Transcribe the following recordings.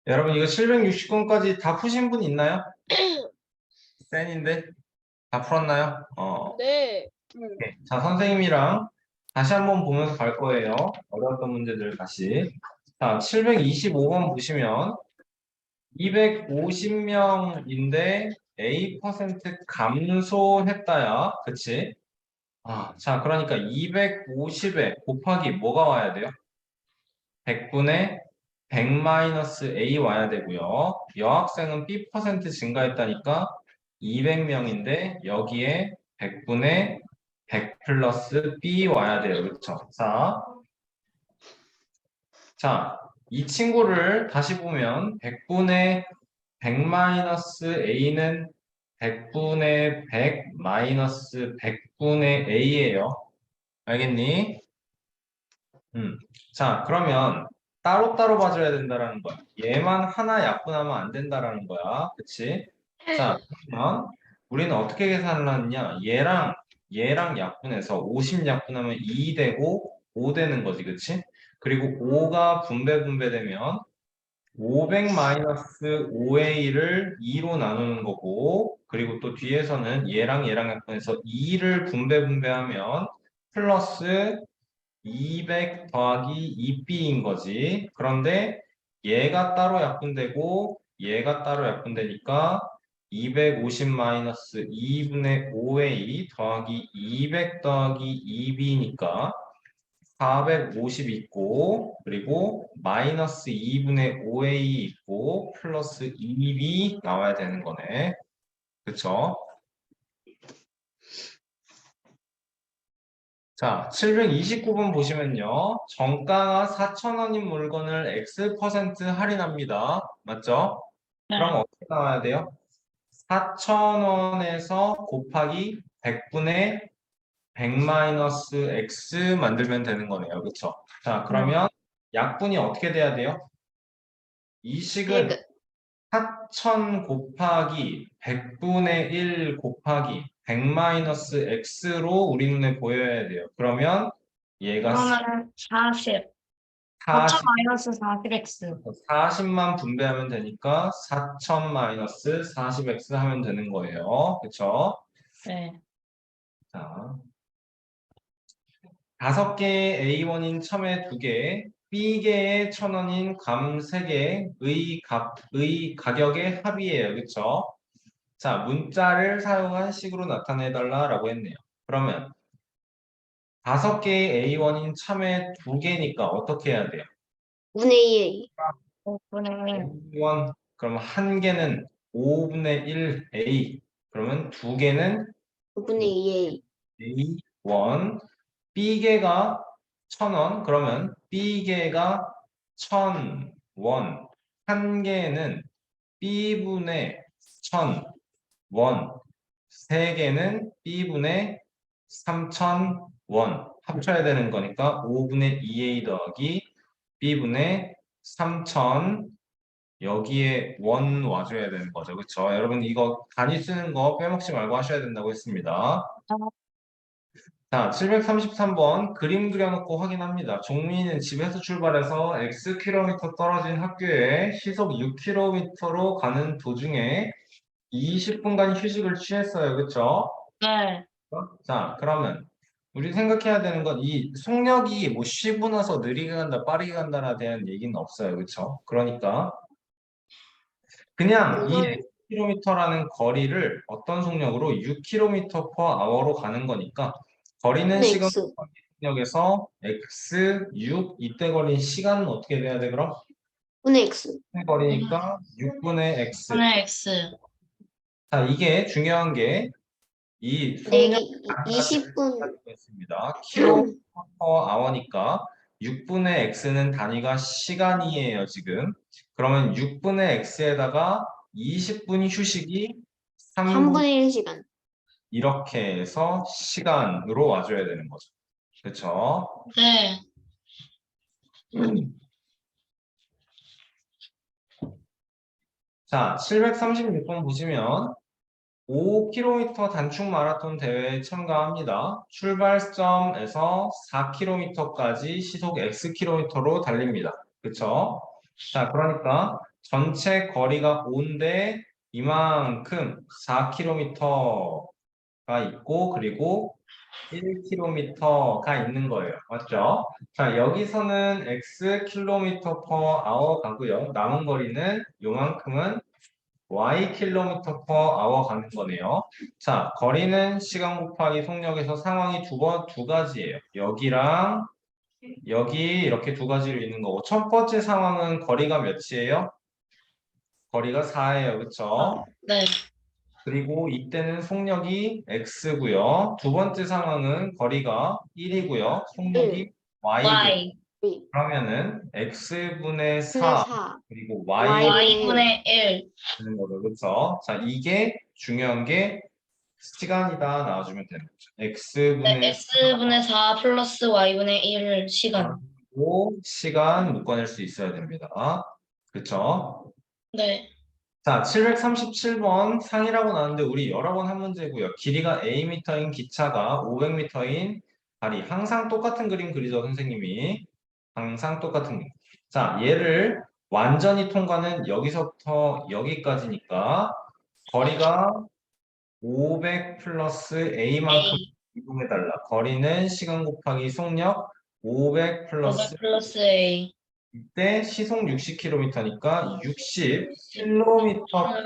여러분 이거 760권까지 다 푸신 분 있나요? 센인데 다 풀었나요? 네. 오케이. 자, 선생님이랑 다시 한번 보면서 갈 거예요. 어려웠던 문제들 다시. 자, 725번 보시면 250명인데 A% 감소했다야. 그치? 자, 그러니까 250에 곱하기 뭐가 와야 돼요? 100분의 100 마이너스 A 와야 되고요. 여학생은 B% 증가했다니까 200명인데 여기에 100분의 100 플러스 B 와야 돼요. 그렇죠? 자, 이 친구를 다시 보면 100분의 100 마이너스 A는 100분의 100 마이너스 100분의 A예요. 알겠니? 자, 그러면 따로따로 봐줘야 된다라는 거야. 얘만 하나 약분하면 안 된다라는 거야. 그치? 자, 그러면 우리는 어떻게 계산을 하느냐? 얘랑 약분해서 50 약분하면 2 되고 5 되는 거지. 그치? 그리고 5가 분배되면 500 마이너스 5a를 2로 나누는 거고, 그리고 또 뒤에서는 얘랑 약분해서 2를 분배하면 플러스 200 더하기 2b인 거지. 그런데 얘가 따로 약분되고 얘가 따로 약분되니까 250 마이너스 2분의 5a 더하기 200 더하기 2b니까 450 있고 그리고 마이너스 2분의 5a 있고 플러스 2b 나와야 되는 거네. 그쵸? 자, 729번 보시면요. 정가가 4,000원인 물건을 X% 할인합니다. 맞죠? 그럼 네. 어떻게 나와야 돼요? 4,000원에서 곱하기 100분의 100 마이너스 X 만들면 되는 거네요. 그쵸? 자, 그러면 약분이 어떻게 돼야 돼요? 이 식은 4,000 곱하기 100분의 1 곱하기 100 마이너스 x로 우리 눈에 보여야 돼요. 그러면 얘가 그러면은 40. 4천 40, 마이너스 40x. 40만 분배하면 되니까 4,000 마이너스 40x 하면 되는 거예요. 그쵸? 네. 자, 5개의 A1인 첨에 2개, B개의 1,000원인 감 3개의 가격의 합이에요. 그쵸? 자, 문자를 사용한 식으로 나타내달라라고 했네요. 그러면 5개의 A1인 참외 2개니까 어떻게 해야 돼요? 분의 2A. 5분의 1. A1, 그럼 한 개는 5분의 1 A, 그러면 2개는 5분의 2A. A1, B개가 1,000원, 그러면 B개가 1,000원, 한 개는 B분의 1,000원, 세 개는 B분의 3,000원 합쳐야 되는 거니까 5분의 2A 더하기 B분의 3,000 여기에 원 와줘야 되는 거죠. 그쵸? 여러분 이거 단위 쓰는 거 빼먹지 말고 하셔야 된다고 했습니다. 자, 733번 그림 그려놓고 확인합니다. 종민이는 집에서 출발해서 Xkm 떨어진 학교에 시속 6km로 가는 도중에 20분간 휴식을 취했어요. 그쵸? 네. 자, 그러면 우리 생각해야 되는 건 이 속력이 뭐 쉬고 나서 느리게 간다, 빠르게 간다에 대한 얘기는 없어요. 그쵸? 그러니까 그냥 이 이건 km라는 거리를 어떤 속력으로 6km per hour로 가는 거니까 거리는 분의 시간 X. 속력에서 x 6 이때 걸린 시간은 어떻게 돼야 돼 그럼? 분의 X. 거리니까 6분의 x. 6분의 x. 자, 이게 중요한 게 이 속력 내기 20분. 있습니다. 킬로미터 아워니까 6분의 x는 단위가 시간이에요, 지금. 그러면 6분의 x에다가 20분 휴식이 3분 3분의 1시간. 이렇게 해서 시간으로 와줘야 되는 거죠. 그렇죠? 네. 자, 736번 보시면 5km 단축 마라톤 대회에 참가합니다. 출발점에서 4km까지 시속 Xkm로 달립니다. 그쵸? 자, 그러니까 전체 거리가 5인데 이만큼 4km가 있고 그리고 1km가 있는 거예요. 맞죠? 자, 여기서는 x 킬로미터 per hour 가고요. 남은 거리는 요만큼은 y 킬로미터 per hour 가는 거네요. 자, 거리는 시간 곱하기 속력에서 상황이 두 가지예요. 여기랑 여기 이렇게 두 가지로 있는 거고 첫 번째 상황은 거리가 몇이에요? 거리가 4예요. 그쵸? 네. 그리고 이때는 속력이 x고요. 두 번째 상황은 거리가 1이고요. 속력이 y고요. Y. 그러면은 x분의 4 분의 4. 그리고 Y Y분의 1. 되는 거죠. 그쵸? 자, 이게 중요한 게 시간이다 나와주면 되는 거죠. 네, x분의 X분의 4 플러스 Y분의 1 시간. 4고 시간 묶어낼 수 있어야 됩니다. 그쵸? 네. 자, 737번 상이라고 나왔는데 우리 여러 번 한 문제고요. 길이가 Am인 기차가 500m인 다리. 항상 똑같은 그림 그리죠, 선생님이. 항상 똑같은 그림. 자, 얘를 완전히 통과는 여기서부터 여기까지니까 거리가 500 플러스 A만큼 A. 이동해달라. 거리는 시간 곱하기 속력 500 플러스 500 플러스 A. 이때 시속 60km니까 60km 킬로미터 per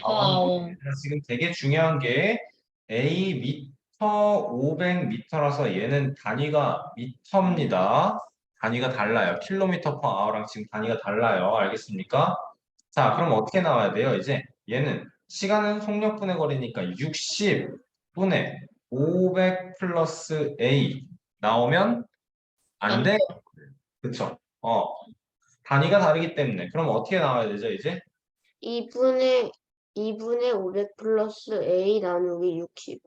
hour. 지금 되게 중요한 게 A 미터 500m라서 얘는 단위가 미터입니다. 단위가 달라요. 킬로미터 per hour랑 지금 단위가 달라요. 알겠습니까? 자, 그럼 어떻게 나와야 돼요? 이제 얘는 시간은 속력분의 거리니까 60분의 500 플러스 A 나오면 안 돼. 그쵸? 단위가 다르기 때문에. 그럼 어떻게 나와야 되죠, 이제? 2분의 500 플러스 A 나누기 60.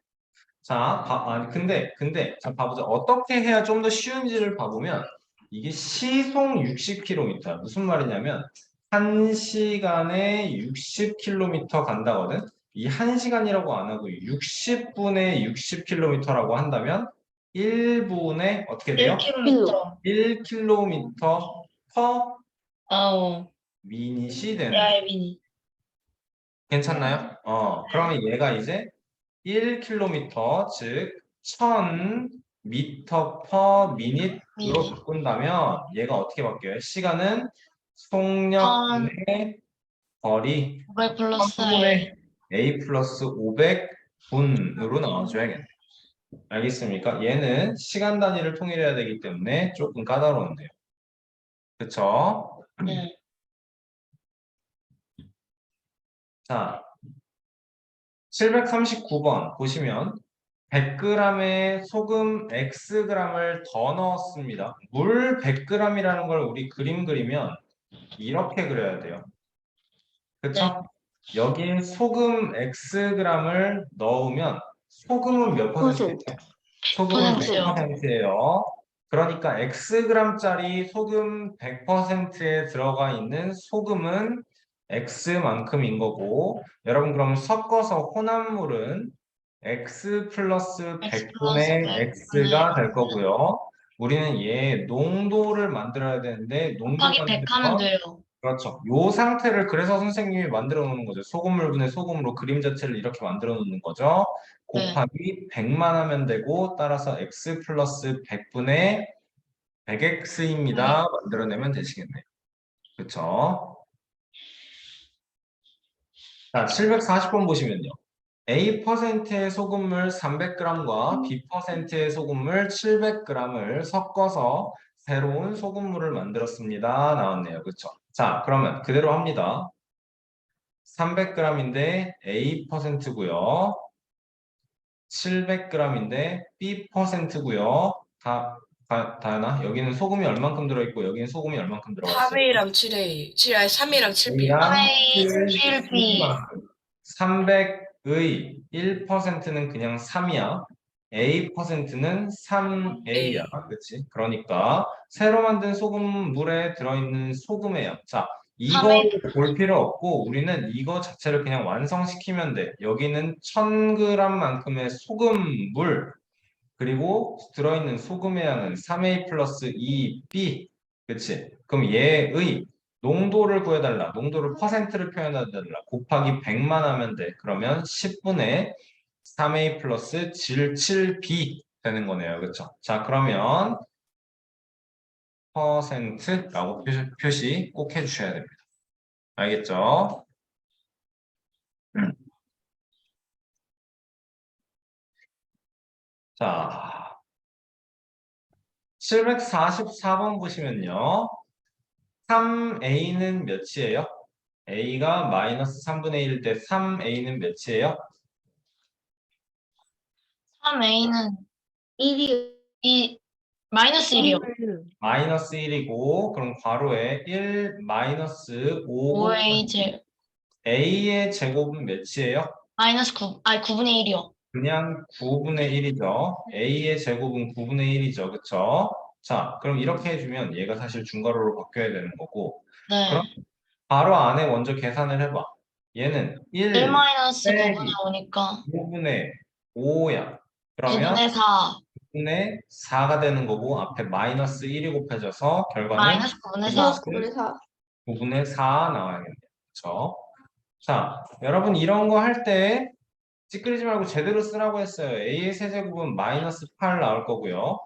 자, 아니, 근데, 자, 봐보자. 어떻게 해야 좀 더 쉬운지를 봐보면, 이게 시속 60km. 무슨 말이냐면, 1시간에 60km 간다거든? 이 1시간이라고 안 하고 60분에 60km라고 한다면, 1분에 어떻게 돼요? 1km. 1km per 아우. 미닛이 되는 거예요. 드라이빙. 괜찮나요? 그러면 얘가 이제 1km, 즉 1000m per minute로 바꾼다면 얘가 어떻게 바뀌어요? 시간은 속력분의 거리 500 플러스 A. 1000분의 A 플러스 500분으로 나와줘야겠네요. 알겠습니까? 얘는 시간 단위를 통일해야 되기 때문에 조금 까다로운데요. 그쵸? 네. 자, 739번 보시면 100g에 소금 Xg을 더 넣었습니다. 물 100g이라는 걸 우리 그림 그리면 이렇게 그려야 돼요. 그쵸? 여기에 소금 Xg을 넣으면 소금은 몇 퍼센트예요? 소금은 퍼센트요. 100%예요. 그러니까 Xg짜리 소금 100%에 들어가 있는 소금은 X만큼인 거고 여러분 그럼 섞어서 혼합물은 X 플러스 X 100분의 플러스 X가 될 거고요. 우리는 얘 농도를 만들어야 되는데 농도 곱하기 100 하면 만들면 돼요. 그렇죠. 요 상태를 그래서 선생님이 만들어 놓는 거죠. 소금물분의 소금으로 그림 자체를 이렇게 만들어 놓는 거죠. 네. 곱하기 100만 하면 되고 따라서 x 플러스 100분의 100x입니다. 만들어내면 되시겠네요. 그렇죠? 자, 740번 보시면요. A%의 소금물 300g과 B%의 소금물 700g을 섞어서 새로운 소금물을 만들었습니다. 나왔네요. 그렇죠? 자, 그러면 그대로 합니다. 300g인데 A%고요. 700g인데 B%고요. 다나 여기는 소금이 얼만큼 들어있고 여기는 소금이 얼만큼 들어갔어요. 3A랑 7A, 3이랑 7B. A랑 3A, 7B. 300의 1%는 그냥 3이야. A%는 3A야. 그치? 그러니까 새로 만든 소금물에 들어있는 소금의 양. 자, 이거 3A. 볼 필요 없고 우리는 이거 자체를 그냥 완성시키면 돼. 여기는 1000g만큼의 소금물 그리고 들어있는 소금의 양은 3A 플러스 2B. 그치? 그럼 얘의 농도를 구해달라. 농도를 퍼센트를 표현해달라. 곱하기 100만 하면 돼. 그러면 10분의 3a 플러스 질 7b 되는 거네요. 그렇죠? 자, 그러면 퍼센트라고 표시 꼭 해주셔야 됩니다. 알겠죠? 자, 744번 보시면요. 3a는 몇이에요? a가 마이너스 3분의 1일 때 3a는 몇이에요? 3a는 1이 마이너스 1이요. 마이너스 1이고 그럼 괄호에 1 마이너스 5 5a 제 a의 제곱은 몇이에요? 마이너스 9분의 1이요. 그냥 9분의 1이죠. a의 제곱은 9분의 1이죠. 그쵸? 자, 그럼 이렇게 해주면 얘가 사실 중괄호로 바뀌어야 되는 거고 그럼 네. 괄호 안에 먼저 계산을 해봐. 얘는 1 1 마이너스 빼기 9분의 5니까 5분의 5야. 그러면 9분의 4 9분의 4가 되는 거고 앞에 마이너스 1이 곱해져서 결과는 마이너스 9분의 4. 마이너스 9분의 4. 9분의 4 나와야겠네요. 그렇죠? 자, 여러분 이런 거 할 때 찌끄리지 말고 제대로 쓰라고 했어요. a의 세제곱은 마이너스 8 나올 거고요.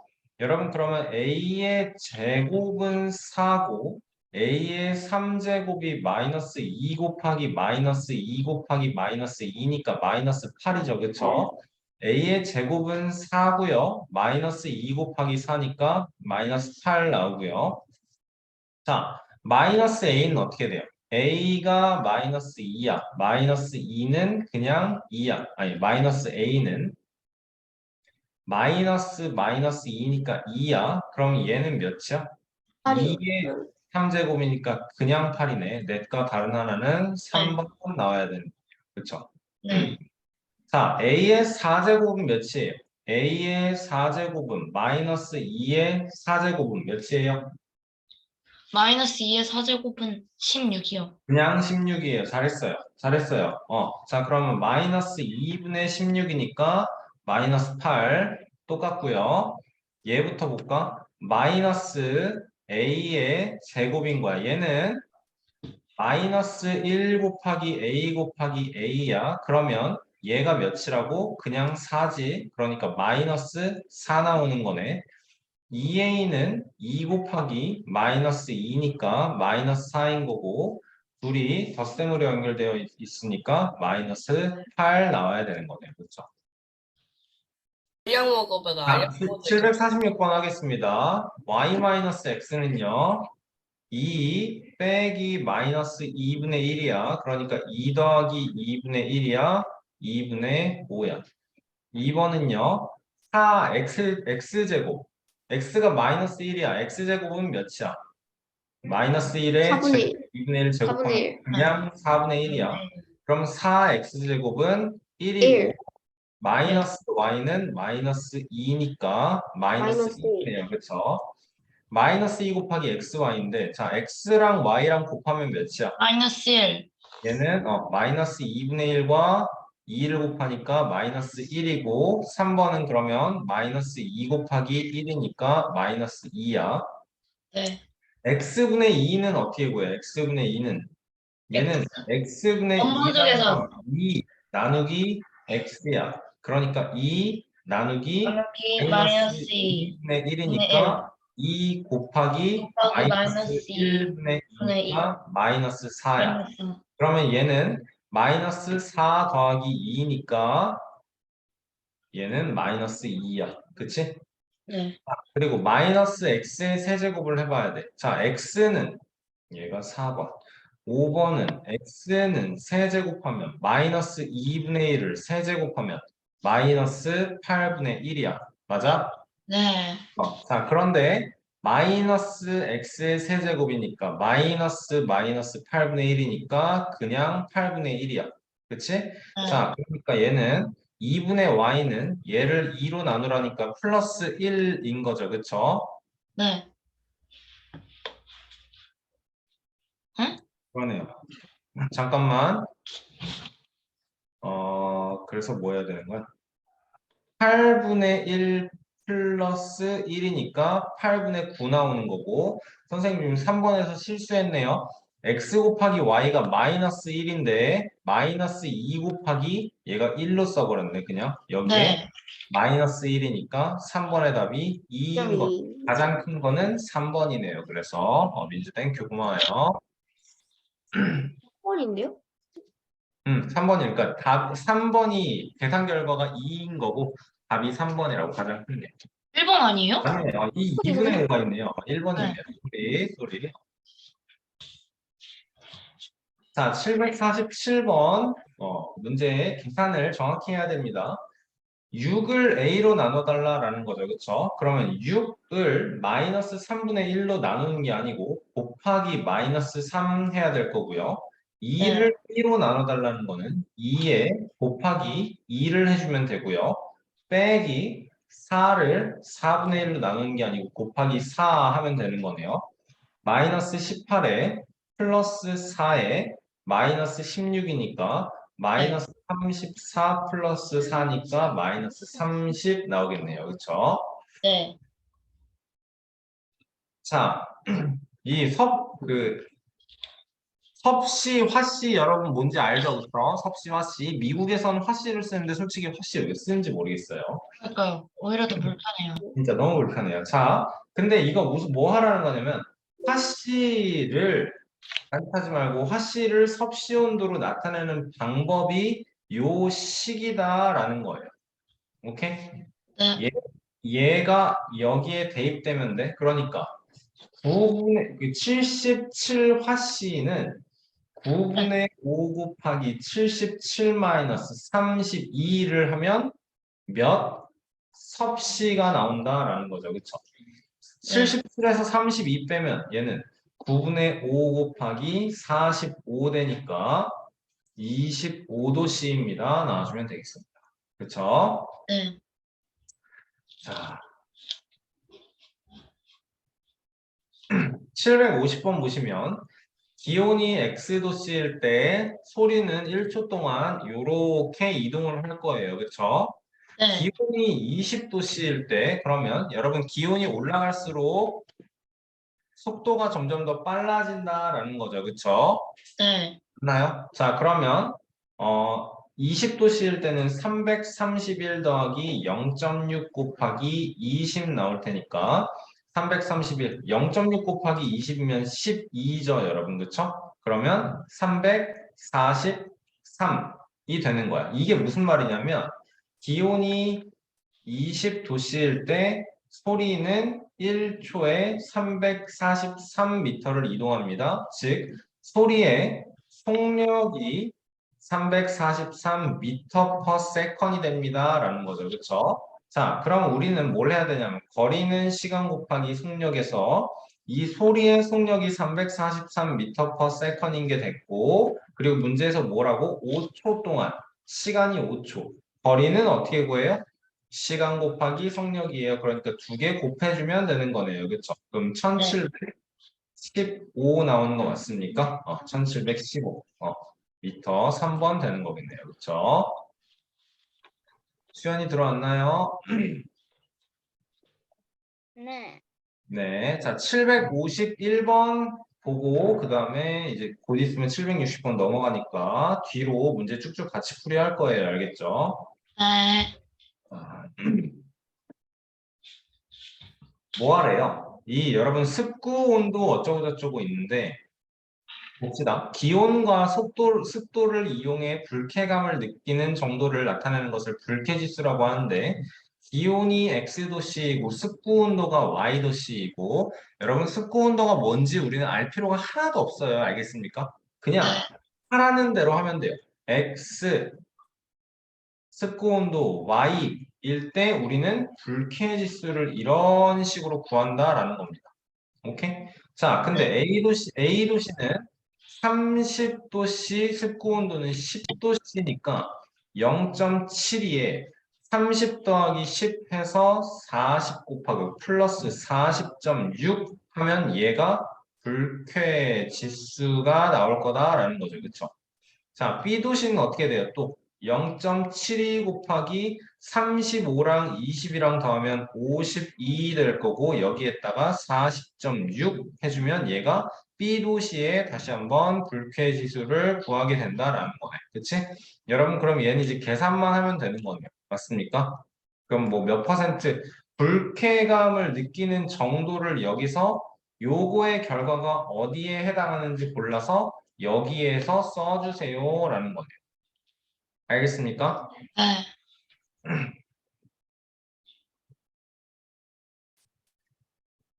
여러분 그러면 a의 제곱은 4고 a의 3제곱이 마이너스 2 곱하기 마이너스 2 곱하기 마이너스 2니까 마이너스 8이죠. 그렇죠? a의 제곱은 4고요. 마이너스 2 곱하기 4니까 마이너스 8 나오고요. 자, 마이너스 a는 어떻게 돼요? a가 마이너스 2야. 마이너스 2는 그냥 2야. 아니, 마이너스 a는 마이너스 2니까 2야. 그럼 얘는 몇이야? 8이 2의 3제곱이니까 그냥 8이네. 넷과 다른 하나는 3번 나와야 되는 거예요. 그렇죠? 네. 자, a의 4제곱은 몇이에요? a의 4제곱은 마이너스 2의 4제곱은 몇이에요? 마이너스 2의 4제곱은 16이요. 그냥 16이에요. 잘했어요. 잘했어요. 자, 그러면 마이너스 2분의 16이니까 마이너스 8 똑같고요. 얘부터 볼까? 마이너스 a의 제곱인 거야. 얘는 마이너스 1 곱하기 a 곱하기 a야. 그러면 얘가 몇이라고? 그냥 4지. 그러니까 마이너스 4 나오는 거네. 2a는 2 곱하기 마이너스 2니까 마이너스 4인 거고 둘이 덧셈으로 연결되어 있으니까 마이너스 8 나와야 되는 거네요. 그렇죠? 알량 먹어봐도 알량 먹어도 746번 하겠습니다. y-x는요. 2 빼기 마이너스 2분의 1이야. 그러니까 2 더하기 2분의 1이야. 2분의 5야. 2번은요. 4x제곱. x가 마이너스 1이야. x제곱은 몇이야? 마이너스 1에 4분의 1. 2분의 1 제곱하면 4분의 1. 그냥 4분의 1이야. 그럼 4x제곱은 1이고 1. 마이너스 y는 마이너스 2니까 마이너스 마이너스 2. 2네요. 그렇죠? 마이너스 2 곱하기 xy인데 자 x랑 y랑 곱하면 몇이야? 마이너스 1. 얘는 마이너스 2분의 1과 2를 곱하니까 마이너스 1이고 3번은 그러면 마이너스 2 곱하기 1이니까 마이너스 2야. 네. x분의 2는 어떻게 구해? x분의 2는 얘는 x분의 원본수 2랑 계산. 2 나누기 x야. 그러니까 2 나누기 여기 마이너스 마이너스 2. 2분의 1이니까 2 곱하기 곱하기 마이너스 마이너스 2 1분의 분의 2가 마이너스 4야. 마이너스 4. 그러면 얘는 마이너스 4 더하기 2니까 얘는 마이너스 2야. 그치? 네. 그리고 마이너스 x의 세제곱을 해봐야 돼. 자, x는 얘가 4번. 5번은 x는 세제곱하면 마이너스 2분의 1을 세제곱하면 마이너스 8분의 1이야. 맞아? 네. 자, 그런데 마이너스 x의 세제곱이니까 마이너스 8분의 1이니까 그냥 8분의 1이야. 그치? 네. 자, 그러니까 얘는 2분의 y는 얘를 2로 나누라니까 플러스 1인 거죠. 그쵸? 네. 그러네요. 잠깐만. 그래서 뭐 해야 되는 거야? 8분의 1 플러스 1이니까 8분의 9 나오는 거고 선생님 3번에서 실수했네요. x 곱하기 y가 마이너스 1인데 마이너스 2 곱하기 얘가 1로 써버렸네 그냥 여기에 네. 마이너스 1이니까 3번의 답이 2인 거 2.2. 가장 큰 거는 3번이네요. 그래서 민주 땡큐 고마워요. 3번인데요? 3번이니까 답 3번이 계산 결과가 2인 거고 답이 3번이라고 가장 큰 게. 1번 아니에요? 아니에요. 이 이거요? 2분의 1가 있네요. 1번이네요. 소리. 자, 747번 문제 계산을 정확히 해야 됩니다. 6을 a로 나눠달라라는 거죠. 그렇죠? 그러면 6을 마이너스 3분의 1로 나누는 게 아니고 곱하기 마이너스 3 해야 될 거고요. 2를 b로 나눠달라는 거는 2에 곱하기 2를 해주면 되고요. 빼기 4를 4분의 1로 나누는 게 아니고 곱하기 4 하면 되는 거네요. 마이너스 18에 플러스 4에 마이너스 16이니까 마이너스 34 플러스 4니까 마이너스 30 나오겠네요. 그렇죠? 네. 자, 이 섭씨, 화씨 여러분 뭔지 알죠? 그렇죠? 섭씨, 화씨. 미국에서는 화씨를 쓰는데 솔직히 화씨 왜 쓰는지 모르겠어요. 그러니까요. 오히려 더 불편해요. 진짜 너무 불편해요. 자, 근데 이거 무슨 뭐 하라는 거냐면 화씨를 간직하지 말고 화씨를 섭씨 온도로 나타내는 방법이 요 식이다라는 거예요. 오케이? 네. 얘가 여기에 대입되면 돼. 그러니까 77 화씨는 9분의 5 곱하기 77 마이너스 32를 하면 몇 섭씨가 나온다라는 거죠. 그쵸? 77에서 32 빼면 얘는 9분의 5 곱하기 45 되니까 25도씨입니다. 나와주면 되겠습니다. 그쵸? 네. 자, 750번 보시면 기온이 X도씨일 때 소리는 1초 동안 이렇게 이동을 할 거예요. 그쵸? 네. 기온이 20도씨일 때 그러면 여러분 기온이 올라갈수록 속도가 점점 더 빨라진다라는 거죠. 그쵸? 네. 맞나요? 자, 그러면 20도씨일 때는 331 더하기 0.6 곱하기 20 나올 테니까 331, 0.6 곱하기 20이면 12죠, 여러분. 그쵸? 그러면 343이 되는 거야. 이게 무슨 말이냐면 기온이 20도씨일 때 소리는 1초에 343m를 이동합니다. 즉 소리의 속력이 343m/s이 됩니다. 라는 거죠. 그렇죠? 자, 그럼 우리는 뭘 해야 되냐면 거리는 시간 곱하기 속력에서 이 소리의 속력이 343m/s인 게 됐고 그리고 문제에서 뭐라고? 5초 동안 시간이 5초 거리는 어떻게 구해요? 시간 곱하기 속력이에요. 그러니까 두 개 곱해주면 되는 거네요. 그렇죠? 그럼 1715 나오는 거 맞습니까? 1715 미터 3번 되는 거겠네요. 그렇죠? 수연이 들어왔나요? 네. 네. 자, 751번 보고 그 다음에 이제 곧 있으면 760번 넘어가니까 뒤로 문제 쭉쭉 같이 풀이할 거예요. 알겠죠? 네. 뭐 하래요? 이 여러분 습구 온도 어쩌고저쩌고 있는데 봅시다. 기온과 습도를 이용해 불쾌감을 느끼는 정도를 나타내는 것을 불쾌지수라고 하는데 기온이 X도씨이고 습구 온도가 Y도씨이고 여러분 습구 온도가 뭔지 우리는 알 필요가 하나도 없어요. 알겠습니까? 그냥 하라는 대로 하면 돼요. X 습구 온도 Y일 때 우리는 불쾌지수를 이런 식으로 구한다라는 겁니다. 오케이? 자, 근데 A도시는 30도씨, 습구 온도는 10도씨니까 0.72에 30 더하기 10 해서 40 곱하기 플러스 40.6 하면 얘가 불쾌 지수가 나올 거다라는 거죠. 그쵸? 자, B도시는 어떻게 돼요? 또 0.72 곱하기 35랑 20이랑 더하면 52 될 거고 여기에다가 40.6 해주면 얘가 B 도시의 다시 한번 불쾌 지수를 구하게 된다라는 거네. 그치? 여러분 그럼 얘는 이제 계산만 하면 되는 거네요. 맞습니까? 그럼 뭐 몇 퍼센트 불쾌감을 느끼는 정도를 여기서 요거의 결과가 어디에 해당하는지 골라서 여기에서 써주세요라는 거네요. 알겠습니까? 네.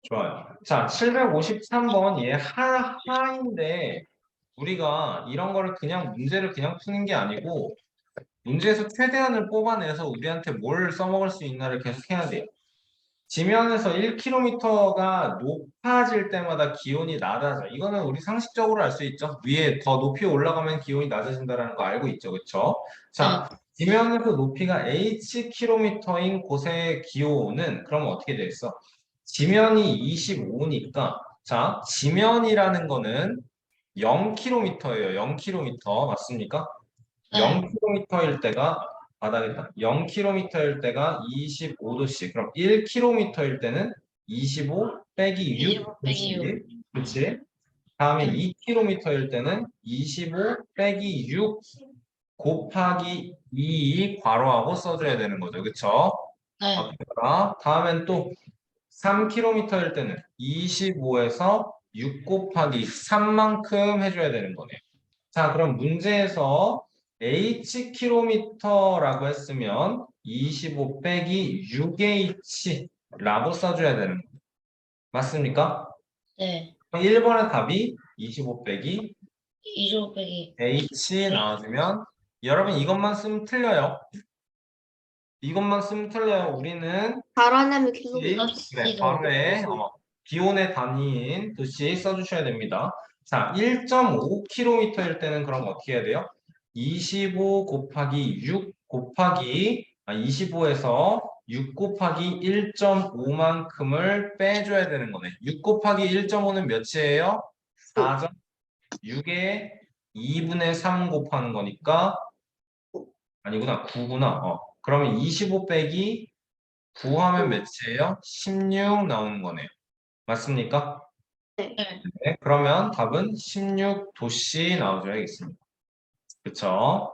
좋아요. 자, 753번 얘 하인데 우리가 이런 거를 그냥 문제를 그냥 푸는 게 아니고 문제에서 최대한을 뽑아내서 우리한테 뭘 써먹을 수 있나를 계속 해야 돼요. 지면에서 1km가 높아질 때마다 기온이 낮아져. 이거는 우리 상식적으로 알 수 있죠. 위에 더 높이 올라가면 기온이 낮아진다는 거 알고 있죠. 그렇죠? 자, 지면에서 높이가 hkm인 곳의 기온은 그러면 어떻게 되겠어? 지면이 25니까 자, 지면이라는 거는 0km예요. 0km 맞습니까? 네. 0km일 때가 바닥이다. 0km일 때가 25도씨. 그럼 1km일 때는 25 빼기 25 빼기 6. 6도씨. 그렇지? 다음에 2km일 때는 25 빼기 6 곱하기 2 괄호하고 써줘야 되는 거죠. 그쵸? 네. 앞에다가 다음엔 또 3km일 때는 25에서 6 곱하기 3만큼 해줘야 되는 거네요. 자, 그럼 문제에서 hkm라고 했으면 25 빼기 6h라고 써줘야 되는 거예요. 맞습니까? 네. 1번의 답이 25 빼기 25 빼기. h 나와주면 여러분 이것만 쓰면 틀려요. 이것만 쓰면 틀려요. 우리는 달아내면 계속 네, 값이죠. 바로에 기온의 단위인 도시 써주셔야 됩니다. 자, 1.5km일 때는 그럼 어떻게 해야 돼요? 25 곱하기 6 곱하기 25에서 6 곱하기 1.5만큼을 빼줘야 되는 거네. 6 곱하기 1.5는 몇이에요? 4점. 6에 2분의 3 곱하는 거니까 아니구나 9구나. 그러면 25 빼기 9 하면 몇이에요? 16 나오는 거네요. 맞습니까? 네. 네, 그러면 답은 16도씨 나와줘야겠습니다. 그쵸?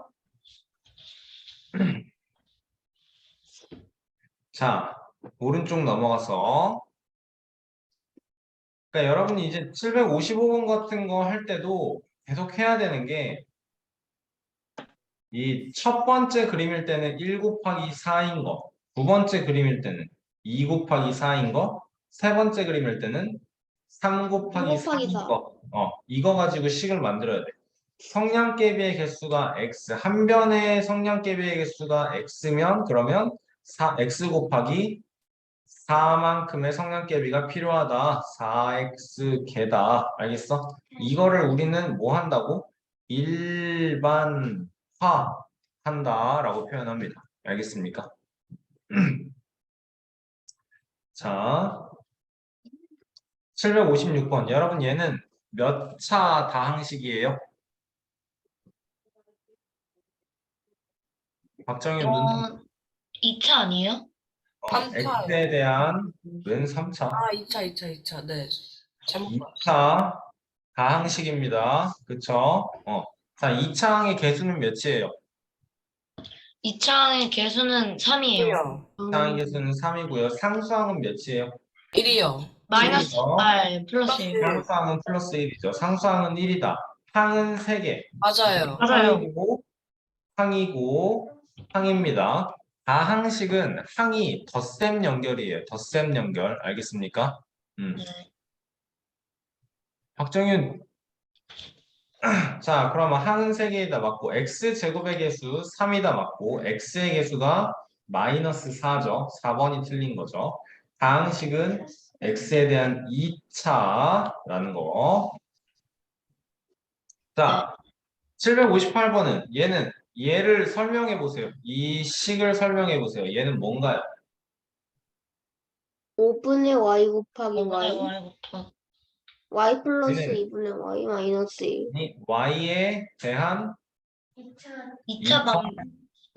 자, 오른쪽 넘어가서 그러니까 여러분이 이제 755번 같은 거 할 때도 계속 해야 되는 게 이 첫 번째 그림일 때는 1 곱하기 4인 거, 두 번째 그림일 때는 2 곱하기 4인 거, 세 번째 그림일 때는 3 곱하기 곱하기 4인 4. 거. 이거 가지고 식을 만들어야 돼. 성량계비의 개수가 x, 한 변의 성량계비의 개수가 x면 그러면 x 곱하기 4만큼의 성량계비가 필요하다. 4x 개다. 알겠어? 이거를 우리는 뭐 한다고? 일반화 한다라고 표현합니다. 알겠습니까? 자, 756번. 여러분 얘는 몇 차 다항식이에요? 박정현 눈 2차 아니에요? 삼차. x에 대한 은 3차. 2차. 네. 잘못 봤어. 2차 다항식입니다. 그쵸? 자, 2차항의 개수는 몇이에요? 2차의 개수는 3이에요. 1이요. 2차항의 개수는 3이고요. 상수항은 몇이에요? 1이요. 마이너스, 플러스 1. 상수항은 플러스 1이죠. 상수항은 1이다. 항은 3개. 맞아요. 맞아요. 항입니다. 다항식은 항이 덧셈 연결이에요. 덧셈 연결. 알겠습니까? 네. 박정윤. 자, 그러면 항은 3개에다 맞고 x제곱의 개수 3이다 맞고 x의 개수가 마이너스 4죠. 4번이 틀린 거죠. 다항식은 x에 대한 2차라는 거. 자, 758번은 얘를 설명해 보세요. 이 식을 설명해 보세요. 얘는 뭔가요? 5분의 y 곱하기 5분의 y. y 곱하기. y 플러스 얘는 2분의 y 마이너스 1. 이 y에 대한 2차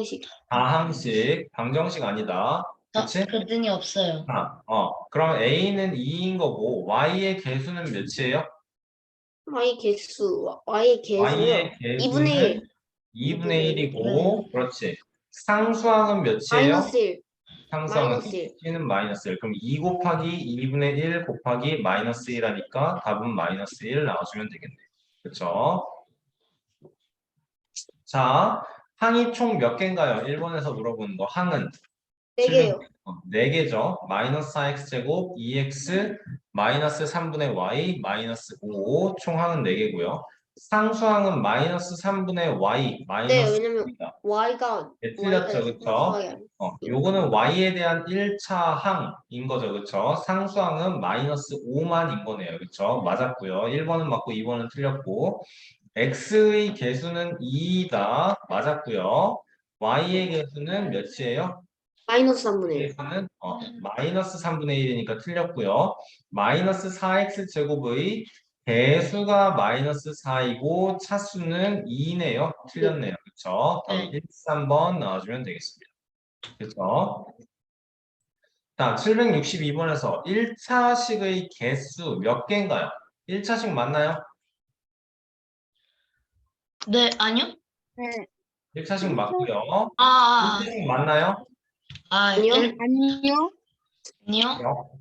식. 다항식, 방정식 아니다. 그치? 그 등이 없어요. 그러면 a는 2인 거고 y의 개수는 몇이에요? y 개수, y의 개수요. y의 2분의 개수는 1. 2분의 1이고, 그렇지. 상수항은 몇이에요? 마이너스 1. 상수항은 마이너스 1. C는 마이너스 1. 그럼 2 곱하기 2분의 1 곱하기 마이너스 1 하니까 답은 마이너스 1 나와주면 되겠네. 그쵸? 자, 항이 총 몇 개인가요? 1번에서 물어보는 거. 항은 4개요. 4개죠. 마이너스 4x제곱 2x 마이너스 3분의 y 마이너스 5 총 항은 4개고요. 상수항은 마이너스 3분의 y 네, 마이너스 왜냐면 5입니다. y가 네, 틀렸죠, 그쵸? 요거는 y에 대한 1차 항인 거죠, 그쵸? 상수항은 마이너스 5만인 거네요, 그쵸? 맞았고요. 1번은 맞고 2번은 틀렸고. x의 개수는 2다. 맞았고요. y의 개수는 몇이에요? 마이너스 3분의 1. 개수는 마이너스 3분의 1이니까 틀렸고요. 마이너스 4x 제곱의 배수가 마이너스 4이고 차수는 2네요. 틀렸네요. 그쵸? 답은 네. 1, 3번 나와주면 되겠습니다. 그쵸? 자, 762번에서 1차식의 개수 몇 개인가요? 1차식 맞나요? 네, 아니요? 1차식 맞고요. 아, 1차식 맞나요? 아니요? 아니요?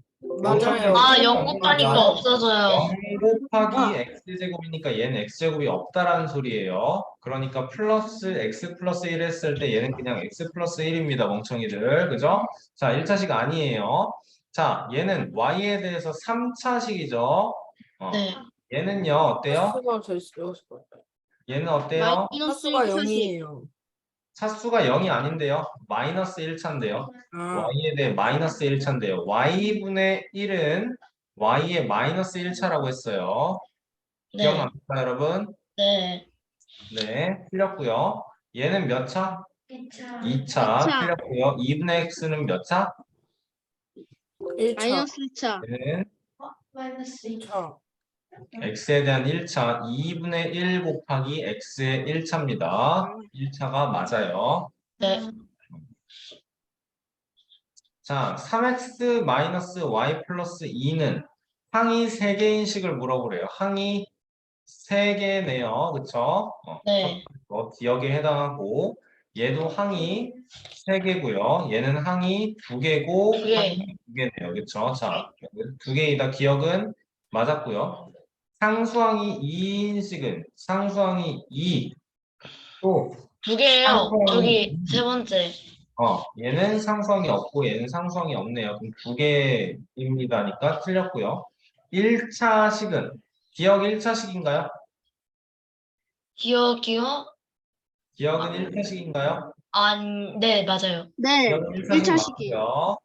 맞아요. 아, 0 곱하니까 없어져요. 0 곱하기 x제곱이니까 얘는 x제곱이 없다라는 소리예요. 그러니까 플러스 x 플러스 1 했을 때 얘는 그냥 x 플러스 1입니다. 멍청이들. 그죠? 자, 1차식 아니에요. 자, 얘는 y에 대해서 3차식이죠. 네. 얘는요, 어때요? 수가 될 수 있어. 얘는 어때요? 마이너스 수가 1차식. 0이에요. 차수가 0이 아닌데요. 마이너스 1차인데요. 아, y에 대해 마이너스 1차인데요. y분의 1은 y의 마이너스 1차라고 했어요. 네. 기억납니까, 여러분? 네. 네, 틀렸고요. 얘는 몇 차? 2차. 이차. 틀렸고요. 2분의 x는 몇 차? 1차. 마이너스 1차. 얘는 2차. x에 대한 1차. 2분의 1 곱하기 x의 1차입니다. 1차가 맞아요. 네. 자, 3x 마이너스 y 플러스 2는 항이 3개인 식을 물어보래요. 항이 3개네요. 그쵸? 네. 기억에 해당하고 얘도 항이 3개고요. 얘는 항이 2개고 두 개. 항이 2개네요. 그쵸? 자, 2개이다. 기억은 맞았고요. 상수항이 2인 식은 상수항이 2. 또 2개예요. 저기 세 번째. 얘는 상수항이 없고 얘는 상수항이 없네요. 그럼 2개입니다니까 틀렸고요. 1차식은 기억 1차식인가요? 기억이요? 기억은 1차식인가요? 네, 맞아요. 네. 기억은 1차식 1차식이에요. 맞고요.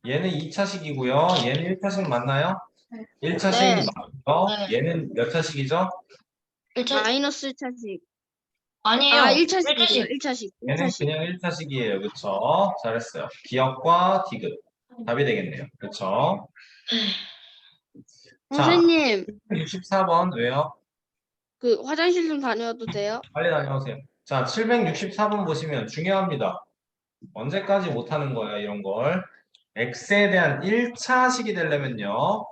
얘는 2차식이고요. 얘는 1차식 맞나요? 1차식 네. 맞고요. 네. 얘는 몇 차식이죠? 1차 마이너스 1차식. 아니에요. 1차식이에요. 1차식. 얘는 그냥 1차식이에요. 그쵸? 잘했어요. 기억과 디귿. 답이 되겠네요. 그쵸? 자, 선생님, 64번 왜요? 그 화장실 좀 다녀와도 돼요? 빨리 다녀오세요. 자, 764번 보시면 중요합니다. 언제까지 못하는 거야, 이런 걸. x에 대한 1차식이 되려면요.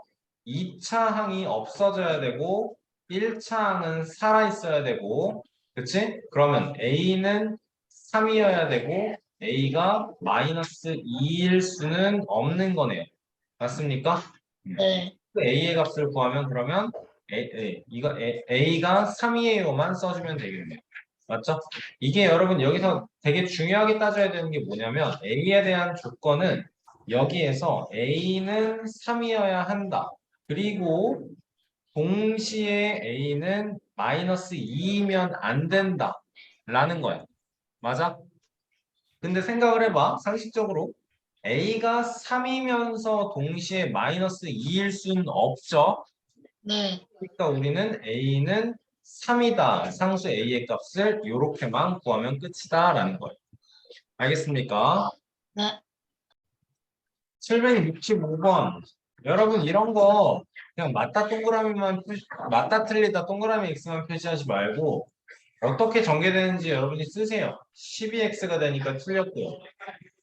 2차 항이 없어져야 되고 1차 항은 살아있어야 되고 그치? 그러면 a는 3이어야 되고 a가 마이너스 2일 수는 없는 거네요. 맞습니까? 네. a의 값을 구하면 그러면 a가 3이에요만 써주면 되겠네요. 맞죠? 이게 여러분 여기서 되게 중요하게 따져야 되는 게 뭐냐면 a에 대한 조건은 여기에서 a는 3이어야 한다. 그리고 동시에 a는 마이너스 2이면 안 된다. 라는 거야. 맞아? 근데 생각을 해봐. 상식적으로 a가 3이면서 동시에 마이너스 2일 수는 없죠. 네. 그러니까 우리는 a는 3이다. 상수 a의 값을 이렇게만 구하면 끝이다. 라는 거예요. 알겠습니까? 네. 765번. 여러분 이런 거 그냥 맞다 틀리다 동그라미 x만 표시하지 말고 어떻게 전개되는지 여러분이 쓰세요. 12x가 되니까 틀렸고요.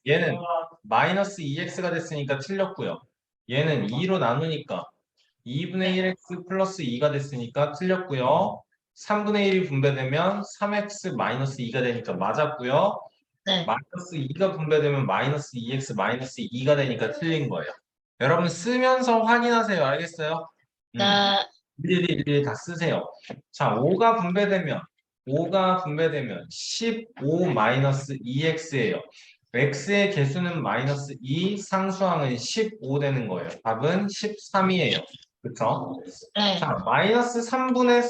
얘는 마이너스 2x가 됐으니까 틀렸고요. 얘는 2로 나누니까 2분의 1x 플러스 2가 됐으니까 틀렸고요. 3분의 1이 분배되면 3x 마이너스 2가 되니까 맞았고요. 네. 마이너스 2가 분배되면 마이너스 2x 마이너스 2가 되니까 틀린 거예요. 여러분 쓰면서 확인하세요. 알겠어요? 네. 일일이 다 쓰세요. 자, 5가 분배되면 15 마이너스 2x예요. x의 개수는 마이너스 2, 상수항은 15 되는 거예요. 답은 13이에요. 그쵸? 네. 자, 마이너스 4분의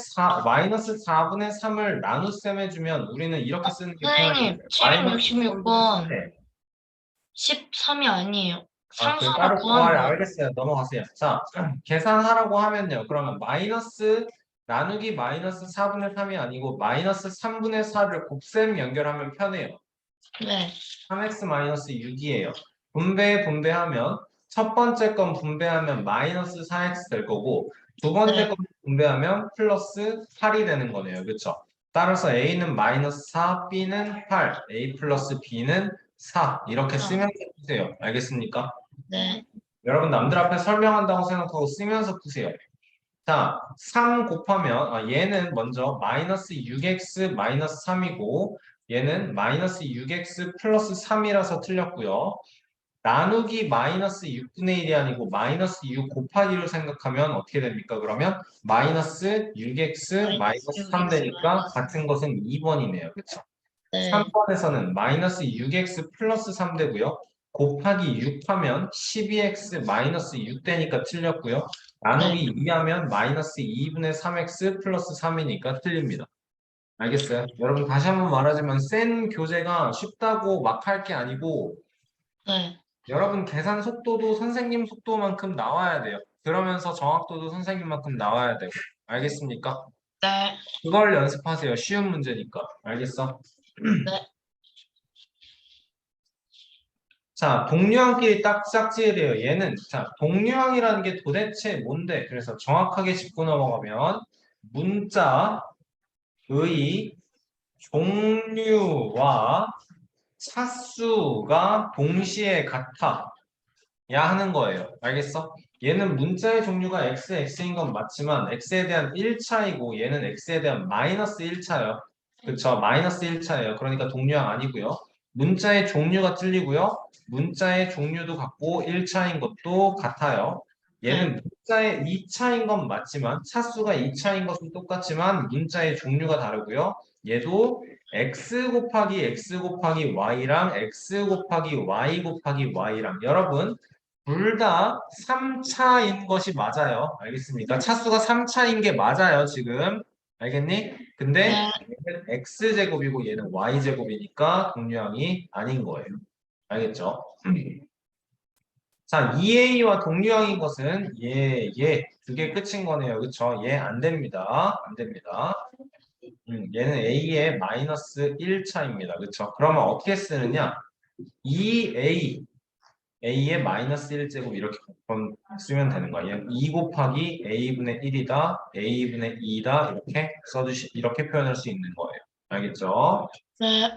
3을 나눗셈 해주면 우리는 이렇게 쓰는 게 선생님, 편하겠어요. 766번 네. 13이 아니에요. 아, 그 상수하나 따로 구하는 거예요. 알겠어요. 넘어가세요. 자, 계산하라고 하면요. 그러면 마이너스 나누기 마이너스 4분의 3이 아니고 마이너스 3분의 4를 곱셈 연결하면 편해요. 네. 3x 마이너스 6이에요. 분배하면 첫 번째 건 분배하면 마이너스 4x 될 거고 두 번째 네. 건 분배하면 플러스 8이 되는 거네요. 그렇죠? 따라서 a는 마이너스 4, b는 8, a 플러스 b는 4 이렇게 쓰면서 푸세요. 알겠습니까? 네. 여러분 남들 앞에 설명한다고 생각하고 쓰면서 푸세요. 자, 3 곱하면 얘는 먼저 마이너스 6x 마이너스 3이고 얘는 마이너스 6x 플러스 3이라서 틀렸고요. 나누기 마이너스 6분의 1이 아니고 마이너스 6 곱하기로 생각하면 어떻게 됩니까? 그러면 마이너스 6x 마이너스 3 되니까 같은 것은 2번이네요. 그렇죠? 네. 3번에서는 마이너스 6x 플러스 3 되고요. 곱하기 6 하면 12x 마이너스 6 되니까 틀렸고요. 나누기 2 하면 마이너스 2분의 3x 플러스 3이니까 틀립니다. 알겠어요? 여러분 다시 한번 말하자면 센 교재가 쉽다고 막 할 게 아니고 네. 여러분 계산 속도도 선생님 속도만큼 나와야 돼요. 그러면서 정확도도 선생님만큼 나와야 되고 알겠습니까? 네. 그걸 연습하세요. 쉬운 문제니까. 알겠어? 네. 자, 동류항끼리 딱 짝지어야 얘는 자, 동류항이라는 게 도대체 뭔데? 그래서 정확하게 짚고 넘어가면 문자의 종류와 차수가 동시에 같아. 야 하는 거예요. 알겠어? 얘는 문자의 종류가 x인 건 맞지만 x에 대한 1차이고 얘는 x에 대한 마이너스 1차예요. 그쵸? 마이너스 1차예요. 그러니까 동류항 아니고요. 문자의 종류가 틀리고요. 문자의 종류도 같고 1차인 것도 같아요. 얘는 문자의 2차인 건 맞지만 차수가 2차인 것은 똑같지만 문자의 종류가 다르고요. 얘도 x 곱하기 x 곱하기 y랑 x 곱하기 y랑 여러분 둘 다 3차인 것이 맞아요. 알겠습니까? 차수가 3차인 게 맞아요, 지금. 알겠니? 근데 네. 얘는 x제곱이고 얘는 y제곱이니까 동류항이 아닌 거예요. 알겠죠? 자, 2a와 동류항인 것은 두 개 끝인 거네요. 그쵸? 얘 안 됩니다. 안 됩니다. 얘는 a의 마이너스 1차입니다. 그쵸? 그러면 어떻게 쓰느냐? 2a a의 마이너스 1제곱 이렇게 쓰면 되는 거예요. 2 곱하기 a분의 1이다, a분의 2다 이렇게 이렇게 표현할 수 있는 거예요. 알겠죠? 네.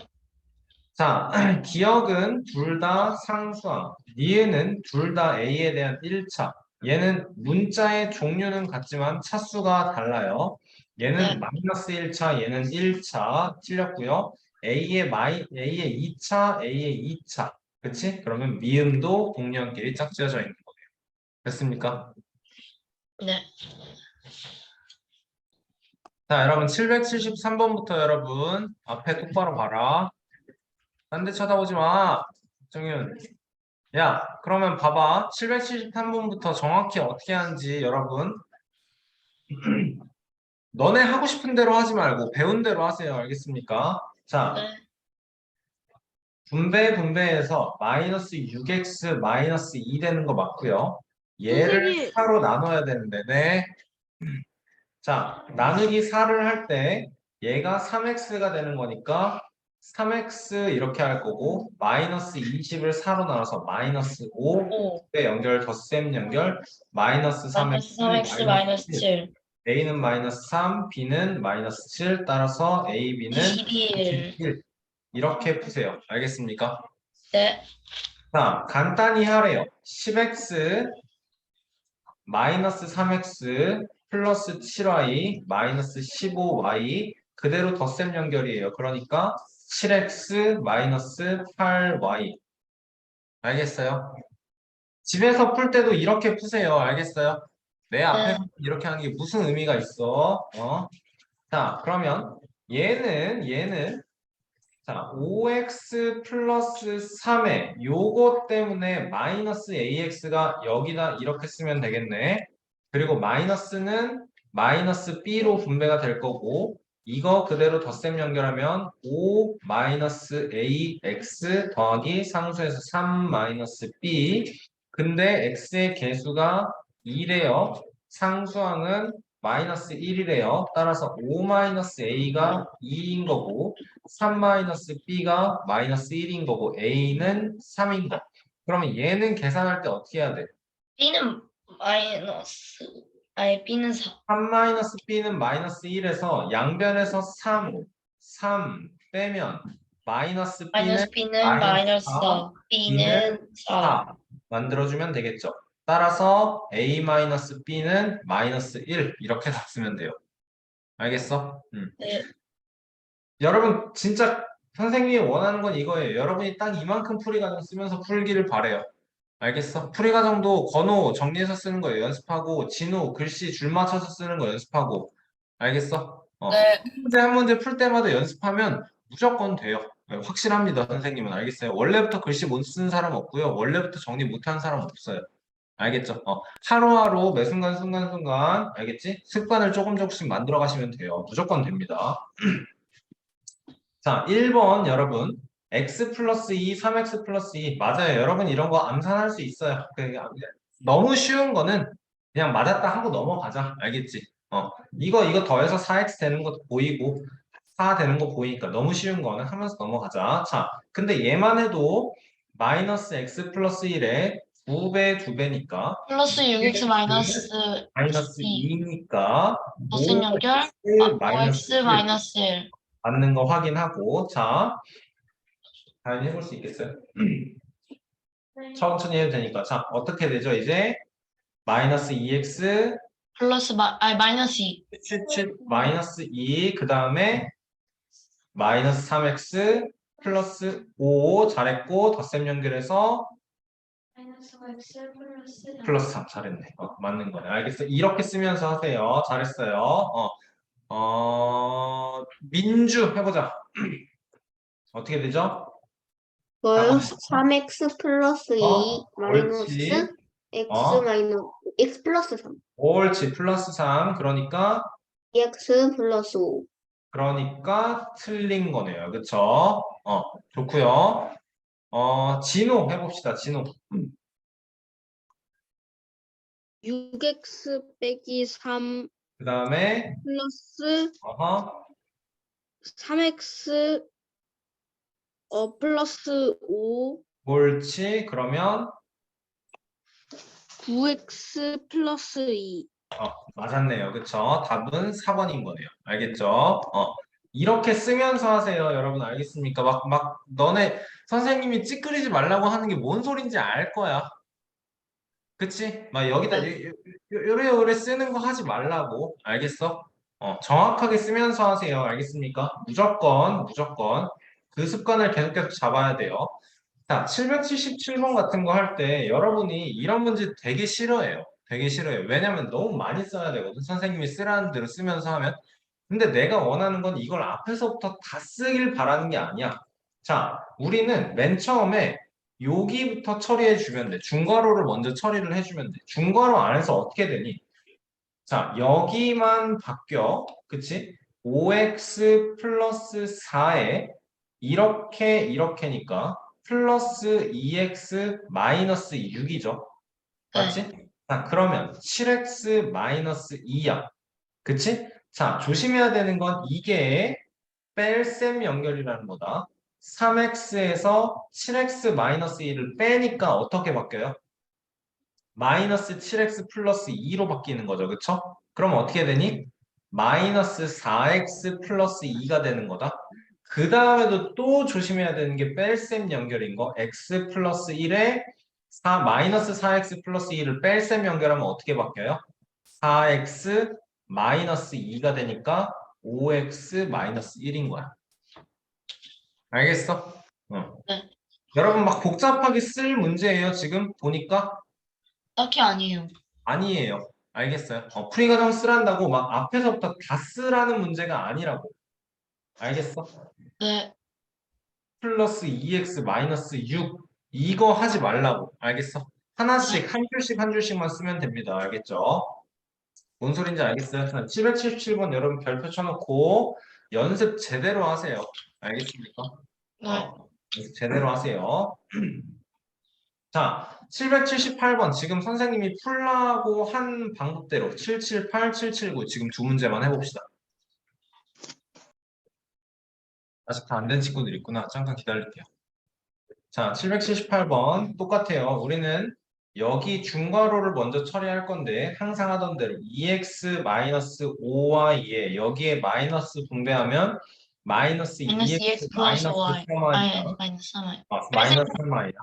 자, 기억은 둘 다 상수항. 니은은 둘 다 a에 대한 1차. 얘는 문자의 종류는 같지만 차수가 달라요. 얘는 마이너스 1차, 얘는 1차 틀렸고요. a의 2차, a의 2차. 그치? 그러면 미음도 동류항끼리 짝지어져 있는 거예요. 됐습니까? 네. 자, 여러분 773번부터 여러분 앞에 똑바로 봐라. 딴 데 쳐다보지 마. 정윤. 야, 그러면 봐봐. 773번부터 정확히 어떻게 하는지 여러분. 너네 하고 싶은 대로 하지 말고 배운 대로 하세요. 알겠습니까? 자, 네. 분배해서 마이너스 6x 마이너스 2 되는 거 맞고요. 얘를 선생님. 4로 나눠야 되는데, 네. 자, 나누기 4를 할 때 얘가 3x가 되는 거니까 3x 이렇게 할 거고 마이너스 20을 4로 나눠서 마이너스 5 의 연결 덧셈 연결 마이너스 3x 3x 마이너스 7. a는 마이너스 3, b는 마이너스 7 따라서 a, b는 21. 21 이렇게 푸세요. 알겠습니까? 네. 자, 간단히 하래요. 10x 마이너스 3x 플러스 7y 마이너스 15y 그대로 덧셈 연결이에요. 그러니까 7x 마이너스 8y. 알겠어요? 집에서 풀 때도 이렇게 푸세요. 알겠어요? 내 앞에서 이렇게 하는 게 무슨 의미가 있어? 자, 그러면 얘는 자, 5x 플러스 3에 요거 때문에 마이너스 ax가 여기다 이렇게 쓰면 되겠네. 그리고 마이너스는 마이너스 b로 분배가 될 거고 이거 그대로 덧셈 연결하면 5 마이너스 ax 더하기 상수에서 3 마이너스 b 근데 x의 개수가 2래요. 상수항은 마이너스 1이래요. 따라서 5 마이너스 a가 2인 거고 3 마이너스 b가 마이너스 1인 거고 a는 3인 거. 그러면 얘는 계산할 때 어떻게 해야 돼? B는 마이너스, 아니 B는 4. 3 마이너스 b는 마이너스 1에서 양변에서 3 빼면 마이너스 b는 마이너스 B는 마이너스 마이너스 4, B는 4. 4 만들어주면 되겠죠. 따라서 a 마이너스 b는 마이너스 1 이렇게 다 쓰면 돼요. 알겠어? 네. 여러분 진짜 선생님이 원하는 건 이거예요. 여러분이 딱 이만큼 풀이 과정 쓰면서 풀기를 바래요. 알겠어? 풀이 과정도 건호 정리해서 쓰는 거예요. 연습하고 진호 글씨 줄 맞춰서 쓰는 거 연습하고. 알겠어? 네. 한 문제 풀 때마다 연습하면 무조건 돼요. 네, 확실합니다. 선생님은 알겠어요? 원래부터 글씨 못 쓰는 사람 없고요. 원래부터 정리 못하는 사람 없어요. 알겠죠? 하루하루 매 순간순간 알겠지? 습관을 조금씩 만들어 가시면 돼요. 무조건 됩니다. 자, 1번 여러분 x 플러스 2, 3x 플러스 2 맞아요. 여러분 이런 거 암산할 수 있어요. 너무 쉬운 거는 그냥 맞았다 하고 넘어가자. 알겠지? 이거 더해서 4x 되는 것도 보이고 4 되는 거 보이니까 너무 쉬운 거는 하면서 넘어가자. 자, 근데 얘만 해도 마이너스 x 플러스 1에 2배, 2배니까 플러스 6x 마이너스 마이너스 2. 2니까 덧셈 연결 5x 마이너스 1. 맞는 거 확인하고 자 다현이 해볼 수 있겠어요? 천천히 해도 되니까 자 어떻게 되죠? 이제 마이너스 2x 플러스 마이너스 2. 마이너스 2 그 다음에 마이너스 3x 플러스 5 잘했고 덧셈 연결해서 플러스 3 잘했네. 맞는 거네. 알겠어. 이렇게 쓰면서 하세요. 잘했어요. 민주 해보자. 어떻게 되죠? 뭐요? 3x 플러스 2 마이너스 옳지. x 마이너스 x 플러스 3 옳지. 플러스 3. 그러니까 x 플러스 5 틀린 거네요. 그쵸? 좋고요. 진호 해봅시다. 진호. 6x 빼기 3 그 다음에 플러스 어허. 3x 플러스 5 옳지. 그러면 9x 플러스 2 맞았네요. 그쵸? 답은 4번인 거네요. 알겠죠? 이렇게 쓰면서 하세요. 여러분 알겠습니까? 막 너네 선생님이 찌끄리지 말라고 하는 게 뭔 소린지 알 거야. 그치? 막 여기다 요래 쓰는 거 하지 말라고. 알겠어? 정확하게 쓰면서 하세요. 알겠습니까? 무조건 그 습관을 계속 잡아야 돼요. 자, 777번 같은 거 할 때 여러분이 이런 문제 되게 싫어해요. 되게 싫어해요. 왜냐면 너무 많이 써야 되거든. 선생님이 쓰라는 대로 쓰면서 하면. 근데 내가 원하는 건 이걸 앞에서부터 다 쓰길 바라는 게 아니야. 자, 우리는 맨 처음에 여기부터 처리해 주면 돼. 중괄호를 먼저 처리를 해주면 돼. 중괄호 안에서 어떻게 되니? 자, 여기만 바뀌어. 그치? 5x 플러스 4에 이렇게니까 플러스 2x 마이너스 6이죠. 맞지? 자, 그러면 7x 마이너스 2야. 그치? 자, 조심해야 되는 건 이게 뺄셈 연결이라는 거다. 3x에서 7x 마이너스 2를 빼니까 어떻게 바뀌어요? 마이너스 7x 플러스 2로 바뀌는 거죠. 그쵸? 그럼 어떻게 되니? 마이너스 4x 플러스 2가 되는 거다. 그 다음에도 또 조심해야 되는 게 뺄셈 연결인 거. x 플러스 1에 마이너스 4x 플러스 2를 뺄셈 연결하면 어떻게 바뀌어요? 4x 마이너스 2가 되니까 5x 마이너스 1인 거야. 알겠어? 네. 여러분 막 복잡하게 쓸 문제예요. 지금 보니까 딱히 아니에요. 아니에요. 알겠어요? 풀이 과정 쓰란다고 막 앞에서부터 다 쓰라는 문제가 아니라고. 알겠어? 네. 플러스 2x 마이너스 6 이거 하지 말라고. 알겠어? 하나씩 한 줄씩 한 줄씩만 쓰면 됩니다. 알겠죠? 뭔 소린지 알겠어요? 777번 여러분 별표 쳐놓고 연습 제대로 하세요. 알겠습니까? 네. 연습 제대로 하세요. 자, 778번 지금 선생님이 풀라고 한 방법대로 778, 779 지금 두 문제만 해봅시다. 아직 다 안 된 친구들 있구나. 잠깐 기다릴게요. 자, 778번 똑같아요. 우리는 여기 중괄호를 먼저 처리할 건데 항상 하던 대로 2x-5y에 여기에 마이너스 분배하면 마이너스 마이너스 2x 2x 플러스 마이너스 y. 3y가 마이너스 3y. 마이너스 3y야.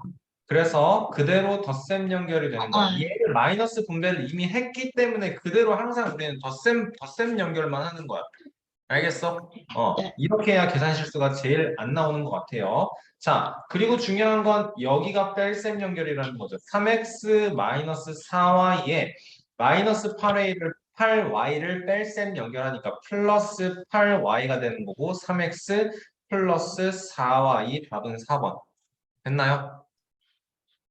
그래서 그대로 덧셈 연결이 되는 거야. 네. 얘를 마이너스 분배를 이미 했기 때문에 그대로 항상 우리는 덧셈 연결만 하는 거야. 알겠어? 네. 이렇게 해야 계산 실수가 제일 안 나오는 것 같아요. 자, 그리고 중요한 건 여기가 뺄셈 연결이라는 거죠. 3x 마이너스 4y에 마이너스 8y를 뺄셈 연결하니까 플러스 8y가 되는 거고 3x 플러스 4y 답은 4번. 됐나요?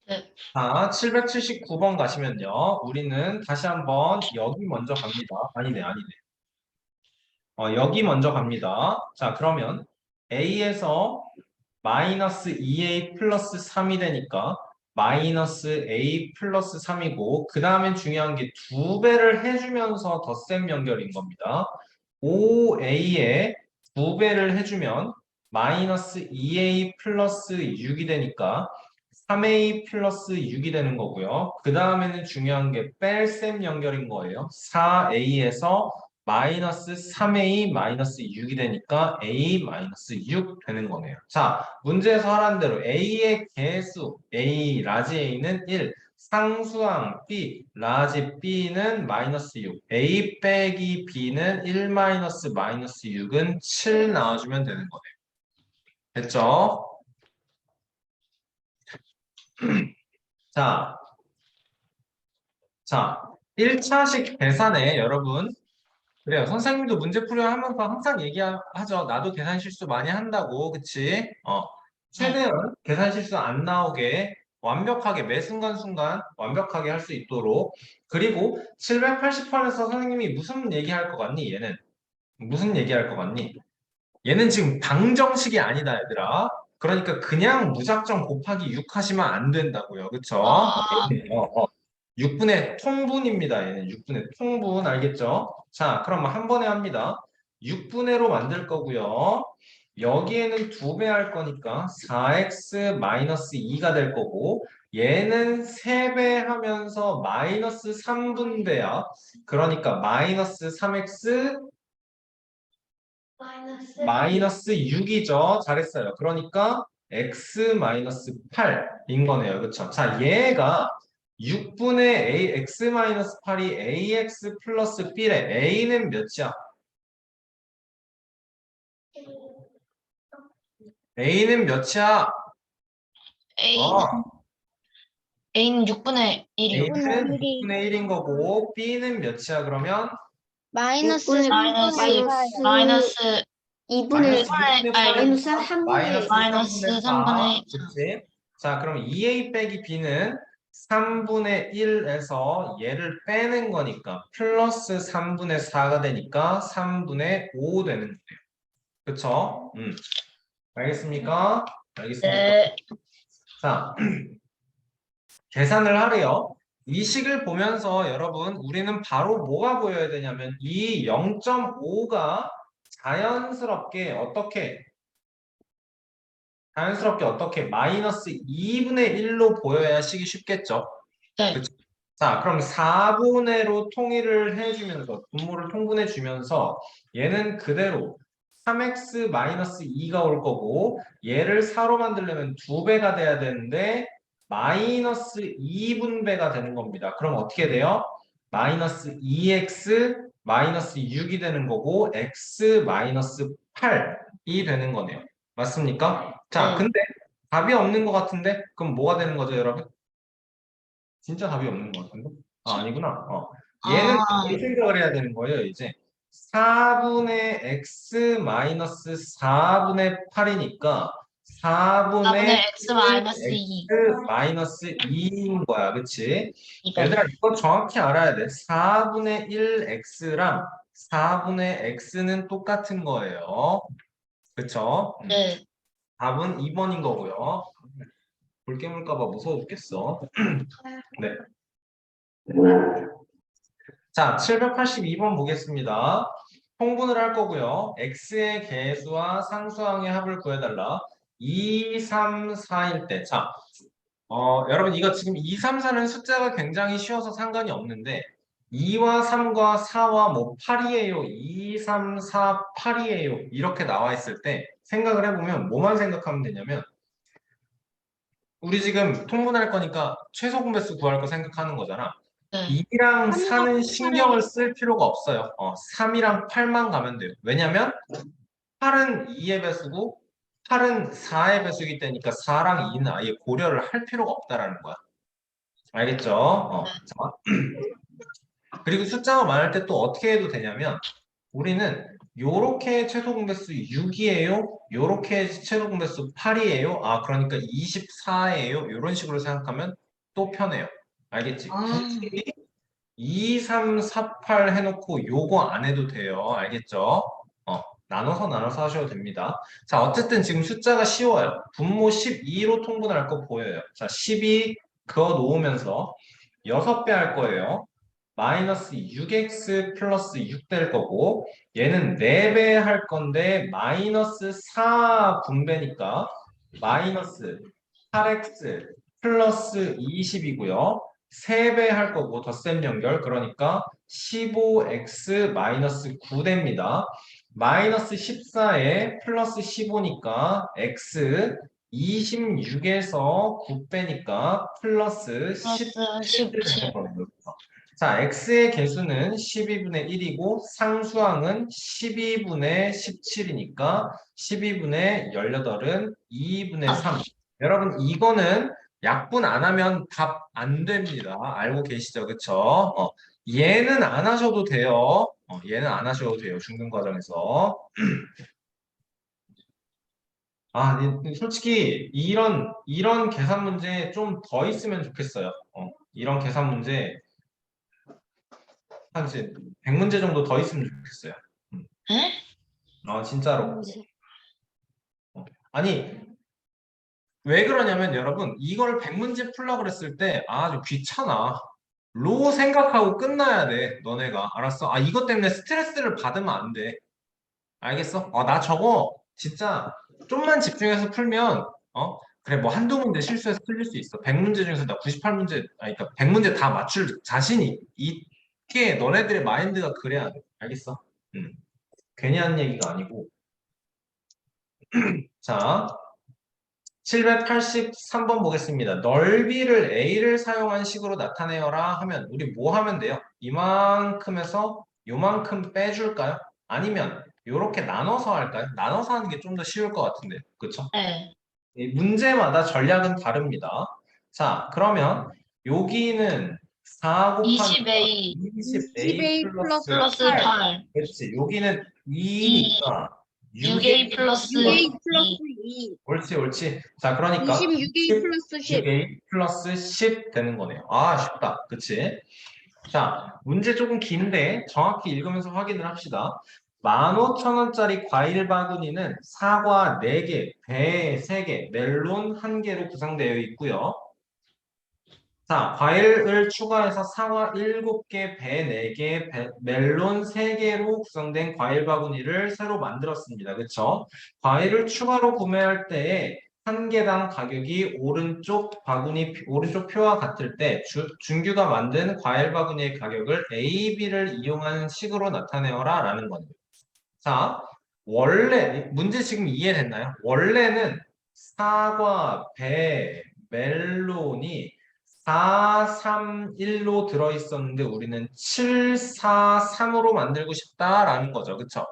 네. 자, 779번 가시면요. 우리는 다시 한번 여기 먼저 갑니다. 아니네. 여기 먼저 갑니다. 자, 그러면 A에서 마이너스 2A 플러스 3이 되니까 마이너스 A 플러스 3이고 그 다음에 중요한 게 두 배를 해주면서 덧셈 연결인 겁니다. 5A에 두 배를 해주면 마이너스 2A 플러스 6이 되니까 3A 플러스 6이 되는 거고요. 그 다음에는 중요한 게 뺄셈 연결인 거예요. 4A에서 마이너스 3A 마이너스 6이 되니까 A 마이너스 6 되는 거네요. 자, 문제에서 하란 대로 A의 개수, A, 라지 A는 1, 상수항 B, 라지 B는 마이너스 6, A 빼기 B는 1 마이너스 6은 7 나와주면 되는 거네요. 됐죠? 자, 1차식 계산에 여러분 그래요. 선생님도 문제 풀이를 하면서 항상 얘기하죠. 나도 계산 실수 많이 한다고. 그치? 최대한 계산 실수 안 나오게 완벽하게 매 순간순간 완벽하게 할 수 있도록. 그리고 788에서 선생님이 무슨 얘기할 것 같니? 얘는 무슨 얘기할 것 같니? 얘는 지금 방정식이 아니다, 얘들아. 그러니까 그냥 무작정 곱하기 6 하시면 안 된다고요. 그쵸? 아. 6분의 통분입니다. 얘는 6분의 통분 알겠죠? 자, 그럼 한 번에 합니다. 6분의로 만들 거고요. 여기에는 2배 할 거니까 4x-2가 될 거고 얘는 3배 하면서 마이너스 3분배야. 그러니까 마이너스 3x 마이너스 6이죠. 잘했어요. 그러니까 x-8인 거네요. 그쵸? 자, 얘가 6분의 x-8이 ax 플러스 b래. a는 몇이야? a는 몇이야? A는 6분의 1이요. a는 6분의 1인 거고 b는 몇이야 그러면? 마이너스 마이너스 2분의 마이너스 3분의 마이너스 3분의 그치? 자, 그럼 2a 빼기 b는 3분의 1에서 얘를 빼는 거니까 플러스 3분의 4가 되니까 3분의 5 되는 거예요. 그쵸? 알겠습니까? 알겠습니까? 네. 자, 계산을 하래요. 이 식을 보면서 여러분 우리는 바로 뭐가 보여야 되냐면 이 0.5가 자연스럽게 어떻게 마이너스 2분의 1로 보여야 식이 쉽겠죠? 네. 그쵸? 자, 그럼 4분의로 통일을 해주면서 분모를 통분해 주면서 얘는 그대로 3x-2가 올 거고 얘를 4로 만들려면 2배가 돼야 되는데 마이너스 2분배가 되는 겁니다. 그럼 어떻게 돼요? 마이너스 2x 마이너스 6이 되는 거고 x 마이너스 8이 되는 거네요. 맞습니까? 자, 네. 근데 답이 없는 것 같은데? 그럼 뭐가 되는 거죠, 여러분? 진짜 답이 없는 것 같은데? 아, 아니구나. 얘는 아, 이 생각을 해야 되는 거예요, 이제. 4분의 x 마이너스 4분의 8이니까 4분의 4분의 x 마이너스 2. x 마이너스 2인 거야, 그치? 이거. 얘들아, 이거 정확히 알아야 돼. 4분의 1x랑 4분의 x는 똑같은 거예요. 그쵸? 네. 답은 2번인 거고요. 볼 깨물까봐 무서워 죽겠어. 네. 자, 782번 보겠습니다. 통분을 할 거고요. x의 개수와 상수항의 합을 구해달라. 2, 3, 4일 때. 자, 여러분 이거 지금 2, 3, 4는 숫자가 굉장히 쉬워서 상관이 없는데 2와 3과 4와 뭐 8이에요. 2, 3, 4, 8이에요. 이렇게 나와 있을 때 생각을 해보면 뭐만 생각하면 되냐면 우리 지금 통분할 거니까 최소 공배수 구할 거 생각하는 거잖아. 네. 2랑 3이랑 4는 신경을 쓸 필요가 없어요. 3이랑 8만 가면 돼요. 왜냐면 8은 2의 배수고 8은 4의 배수이기 때문에 4랑 2는 아예 고려를 할 필요가 없다라는 거야. 알겠죠? 자. 그리고 숫자가 많을 때 또 어떻게 해도 되냐면 우리는 요렇게 최소 공배수 6이에요. 요렇게 최소 공배수 8이에요. 아, 그러니까 24예요. 이런 식으로 생각하면 또 편해요. 알겠지? 아, 굳이 2, 3, 4, 8 해놓고 요거 안 해도 돼요. 알겠죠? 나눠서 하셔도 됩니다. 자, 어쨌든 지금 숫자가 쉬워요. 분모 12로 통분할 거 보여요. 자, 12 그어 놓으면서 6배 할 거예요. 마이너스 6x 플러스 6 될 거고 얘는 4배 할 건데 마이너스 4 분배니까 마이너스 8x 플러스 20이고요. 3배 할 거고 덧셈 연결 그러니까 15x 마이너스 9 됩니다. 마이너스 14에 플러스 15니까 x 26에서 9 빼니까 플러스 17 플러스 되는 17. 거예요. 자, x의 개수는 12분의 1이고 상수항은 12분의 17이니까 12분의 18은 2분의 3. 여러분 이거는 약분 안 하면 답 안 됩니다. 알고 계시죠? 그쵸? 얘는 안 하셔도 돼요. 얘는 안 하셔도 돼요. 중등 과정에서. 아, 솔직히 이런 계산 문제 좀 더 있으면 좋겠어요. 이런 계산 문제 한 이제 100문제 정도 더 있으면 좋겠어요. 에? 진짜로. 아니, 왜 그러냐면 여러분, 이걸 100문제 풀려고 그랬을 때 아주 귀찮아. 로 생각하고 끝나야 돼, 너네가. 알았어? 이것 때문에 스트레스를 받으면 안 돼. 알겠어? 나 저거 진짜 좀만 집중해서 풀면, 그래, 뭐 한두 문제 실수해서 틀릴 수 있어. 100문제 중에서 나 98문제, 그러니까 100문제 다 맞출 자신이 있게 너네들의 마인드가 그래야 돼. 알겠어? 괜히 하는 얘기가 아니고. 자, 783번 보겠습니다. 넓이를 A를 사용한 식으로 나타내어라 하면 우리 뭐 하면 돼요? 이만큼에서 요만큼 빼줄까요? 아니면 이렇게 나눠서 할까요? 나눠서 하는 게 좀 더 쉬울 것 같은데. 그쵸? 네. 이 문제마다 전략은 다릅니다. 자, 그러면 여기는 4 곱하기 20A 20A 플러스 플러스 8. 8. 그렇지. 여기는 2니까 6A 플러스 6A 2. 플러스 2. 옳지, 옳지. 자, 그러니까 26A 플러스 10. 6A 플러스 10 되는 거네요. 쉽다. 그치? 자, 문제 조금 긴데 정확히 읽으면서 확인을 합시다. 15,000원짜리 과일 바구니는 사과 4개, 배 3개, 멜론 1개로 구성되어 있고요. 자, 과일을 추가해서 사과 7개, 배 4개, 멜론 3개로 구성된 과일 바구니를 새로 만들었습니다. 그쵸? 과일을 추가로 구매할 때에 한 개당 가격이 오른쪽 표와 같을 때 준규가 만든 과일 바구니의 가격을 A, B를 이용한 식으로 나타내어라 라는 겁니다. 자, 문제 지금 이해됐나요? 원래는 사과, 배, 멜론이 431로 들어있었는데 우리는 743으로 만들고 싶다라는 거죠. 그쵸?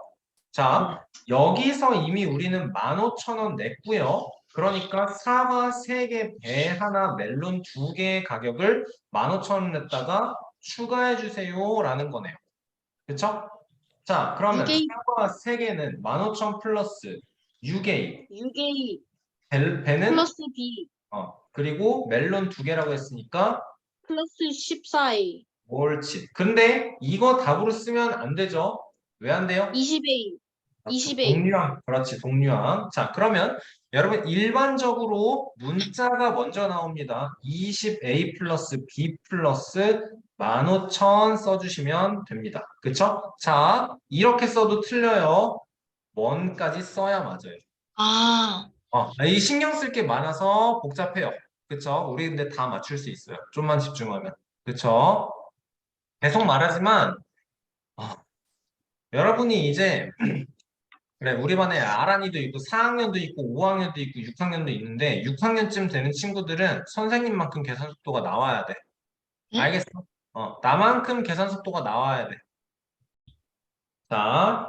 자, 여기서 이미 우리는 15,000원 냈고요. 그러니까 사과 3개, 배 하나, 멜론 2개의 가격을 15,000원 냈다가 추가해 주세요 라는 거네요. 그쵸? 자, 그러면 육개이. 사과 3개는 15,000 플러스 6A, 6A 배는 플러스 B 그리고 멜론 2개라고 했으니까 플러스 14A 옳지. 근데 이거 답으로 쓰면 안 되죠? 왜 안 돼요? 20A 그렇죠. 20A 동류항. 그렇지, 동류항. 자, 그러면 여러분 일반적으로 문자가 먼저 나옵니다. 20A 플러스 B 플러스 15,000 써주시면 됩니다. 그쵸? 자, 이렇게 써도 틀려요. 원까지 써야 맞아요. 아, 이 신경 쓸 게 많아서 복잡해요. 그쵸? 우리 근데 다 맞출 수 있어요. 좀만 집중하면. 그쵸? 계속 말하지만, 여러분이 이제 그래, 우리 반에 아란이도 있고 4학년도 있고 5학년도 있고 6학년도 있는데 6학년쯤 되는 친구들은 선생님만큼 계산 속도가 나와야 돼. 응? 알겠어? 나만큼 계산 속도가 나와야 돼. 자,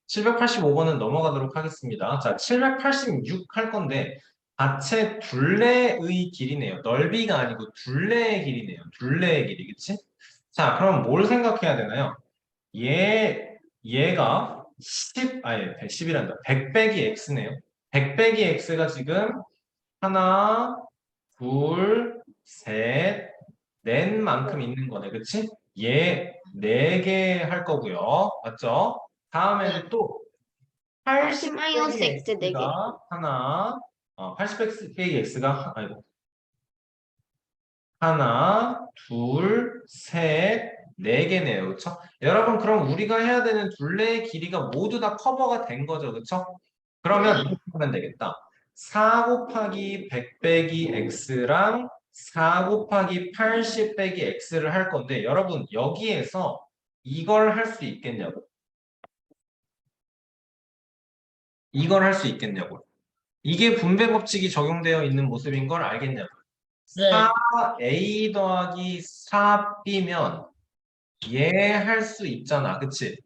785번은 넘어가도록 하겠습니다. 자, 786 할 건데 자체 둘레의 길이네요. 넓이가 아니고 둘레의 길이네요. 둘레의 길이, 그치? 자, 그럼 뭘 생각해야 되나요? 얘가 10이란다. 100 빼기 x네요. 100 빼기 x가 지금 하나, 둘, 셋, 넷 만큼 있는 거네. 그치? 얘 4개 할 거고요. 맞죠? 다음에는 또 80 마이너스 빼기 X 4개 x가 하나, 80 빼기 x가 아이고 하나, 둘, 셋, 4개네요. 그쵸? 여러분, 그럼 우리가 해야 되는 둘레의 길이가 모두 다 커버가 된 거죠. 그쵸? 그러면 이렇게 하면 되겠다. 4 곱하기 100 빼기 x랑 4 곱하기 80 빼기 x를 할 건데, 여러분, 여기에서 이걸 할 수 있겠냐고. 이걸 할 수 있겠냐고. 이게 분배 법칙이 적용되어 있는 모습인 걸 알겠냐고. 네. 4a 더하기 4b면 얘 할 수 있잖아. 그치?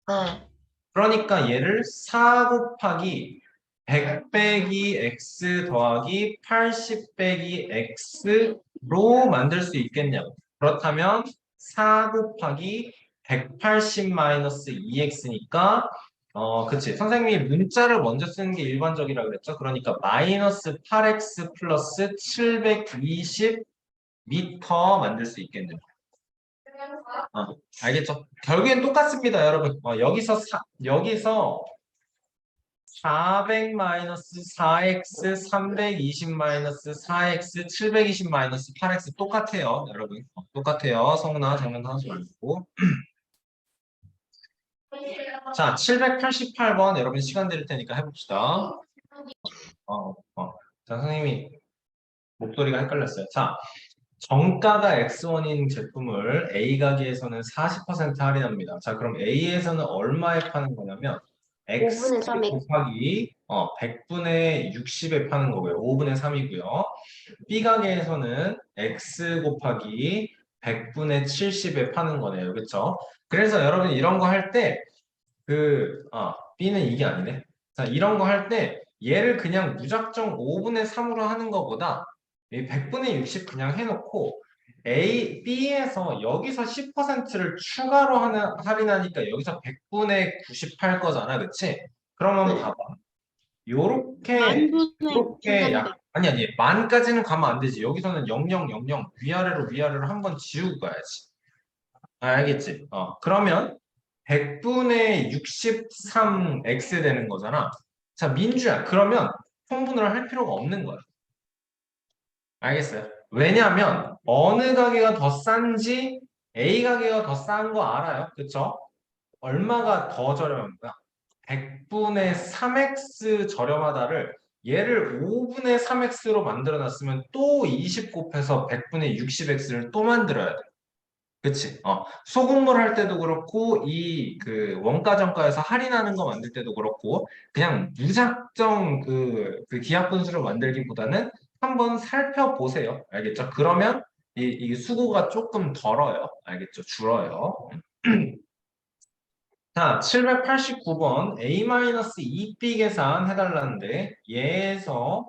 네. 그러니까 얘를 4 곱하기 100 빼기 x 더하기 80 빼기 x로 만들 수 있겠냐고. 그렇다면 4 곱하기 180 마이너스 2x니까 그치. 선생님이 문자를 먼저 쓰는 게 일반적이라 그랬죠. 그러니까 마이너스 8x 플러스 720 미터 만들 수 있겠네요. 알겠죠? 결국엔 똑같습니다, 여러분. 여기서 400 마이너스 4x, 320 마이너스 4x, 720 마이너스 8x 똑같아요, 여러분. 똑같아요. 성은아, 장난하지 말고. 자, 788번 여러분 시간 드릴 테니까 해봅시다. 자, 선생님이 목소리가 헷갈렸어요. 자, 정가가 X1인 제품을 A 가게에서는 40% 할인합니다. 자, 그럼 A에서는 얼마에 파는 거냐면 X 5분의 3X 곱하기 100분의 60에 파는 거고요. 5분의 3이고요. B 가게에서는 X 곱하기 100분의 70에 파는 거네요. 그렇죠? 그래서 여러분 이런 거 할 때 B는 이게 아니네. 자, 이런 거 할 때 얘를 그냥 무작정 5분의 3으로 하는 것보다 이 100분의 60 그냥 해놓고 B에서 여기서 10%를 추가로 할인하니까 여기서 100분의 90 할 거잖아. 그치? 그러면 네. 봐봐. 요렇게 만분의 아니 만까지는 가면 안 되지. 여기서는 0000 위아래로 한번 지우고 가야지. 알겠지? 그러면 100분의 63x 되는 거잖아. 자, 민주야. 그러면 통분을 할 필요가 없는 거야. 알겠어요? 왜냐하면 어느 가게가 더 싼지 A 가게가 더 싼 거 알아요. 그쵸? 얼마가 더 저렴합니까? 100분의 3x 저렴하다를 얘를 5분의 3x로 만들어 놨으면 또 20 곱해서 100분의 60x를 또 만들어야 돼. 그치? 소금물 할 때도 그렇고 이 그 원가정가에서 할인하는 거 만들 때도 그렇고 그냥 무작정 그 기하 분수를 만들기보다는 한번 살펴보세요. 알겠죠? 그러면 이 수고가 조금 덜어요. 알겠죠? 줄어요. 자, 789번 A-2B 계산 해달라는데 얘에서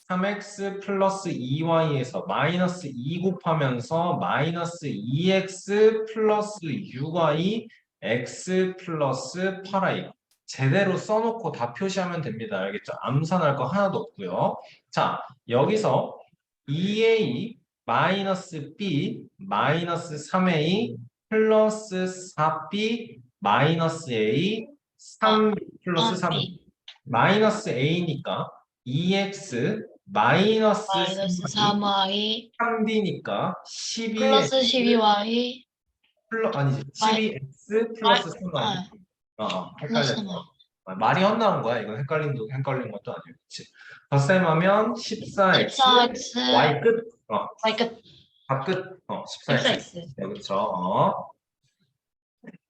3x 플러스 2y에서 마이너스 2 곱하면서 마이너스 2x 플러스 6y x 플러스 8y 제대로 써놓고 다 표시하면 됩니다. 알겠죠? 암산할 거 하나도 없고요. 자, 여기서 2a 마이너스 b 마이너스 3a 플러스 4b 마이너스 a 3 플러스 3 3b 마이너스 a니까 2x 마이너스 마이너스 3y 3b니까 12의 플러스 12y 아니지 12x 플러스 3y 플러스 헷갈렸어. 3y 말이 헛나온 거야. 이건 헷갈린 것도 아니고. 그치? 덧셈하면 14x 14x y 끝. y 끝 밥 끝. 14x. 14x 네, 그렇죠.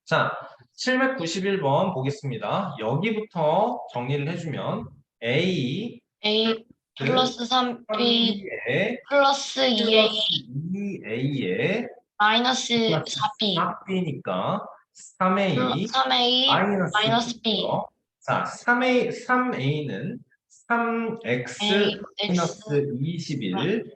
자, 791번 보겠습니다. 여기부터 정리를 해주면 A a 플러스 3b 에 플러스 2a 2a에 마이너스 4b 4b니까 3a 3a 마이너스 b 자, 3a는 3x a 마이너스 x 21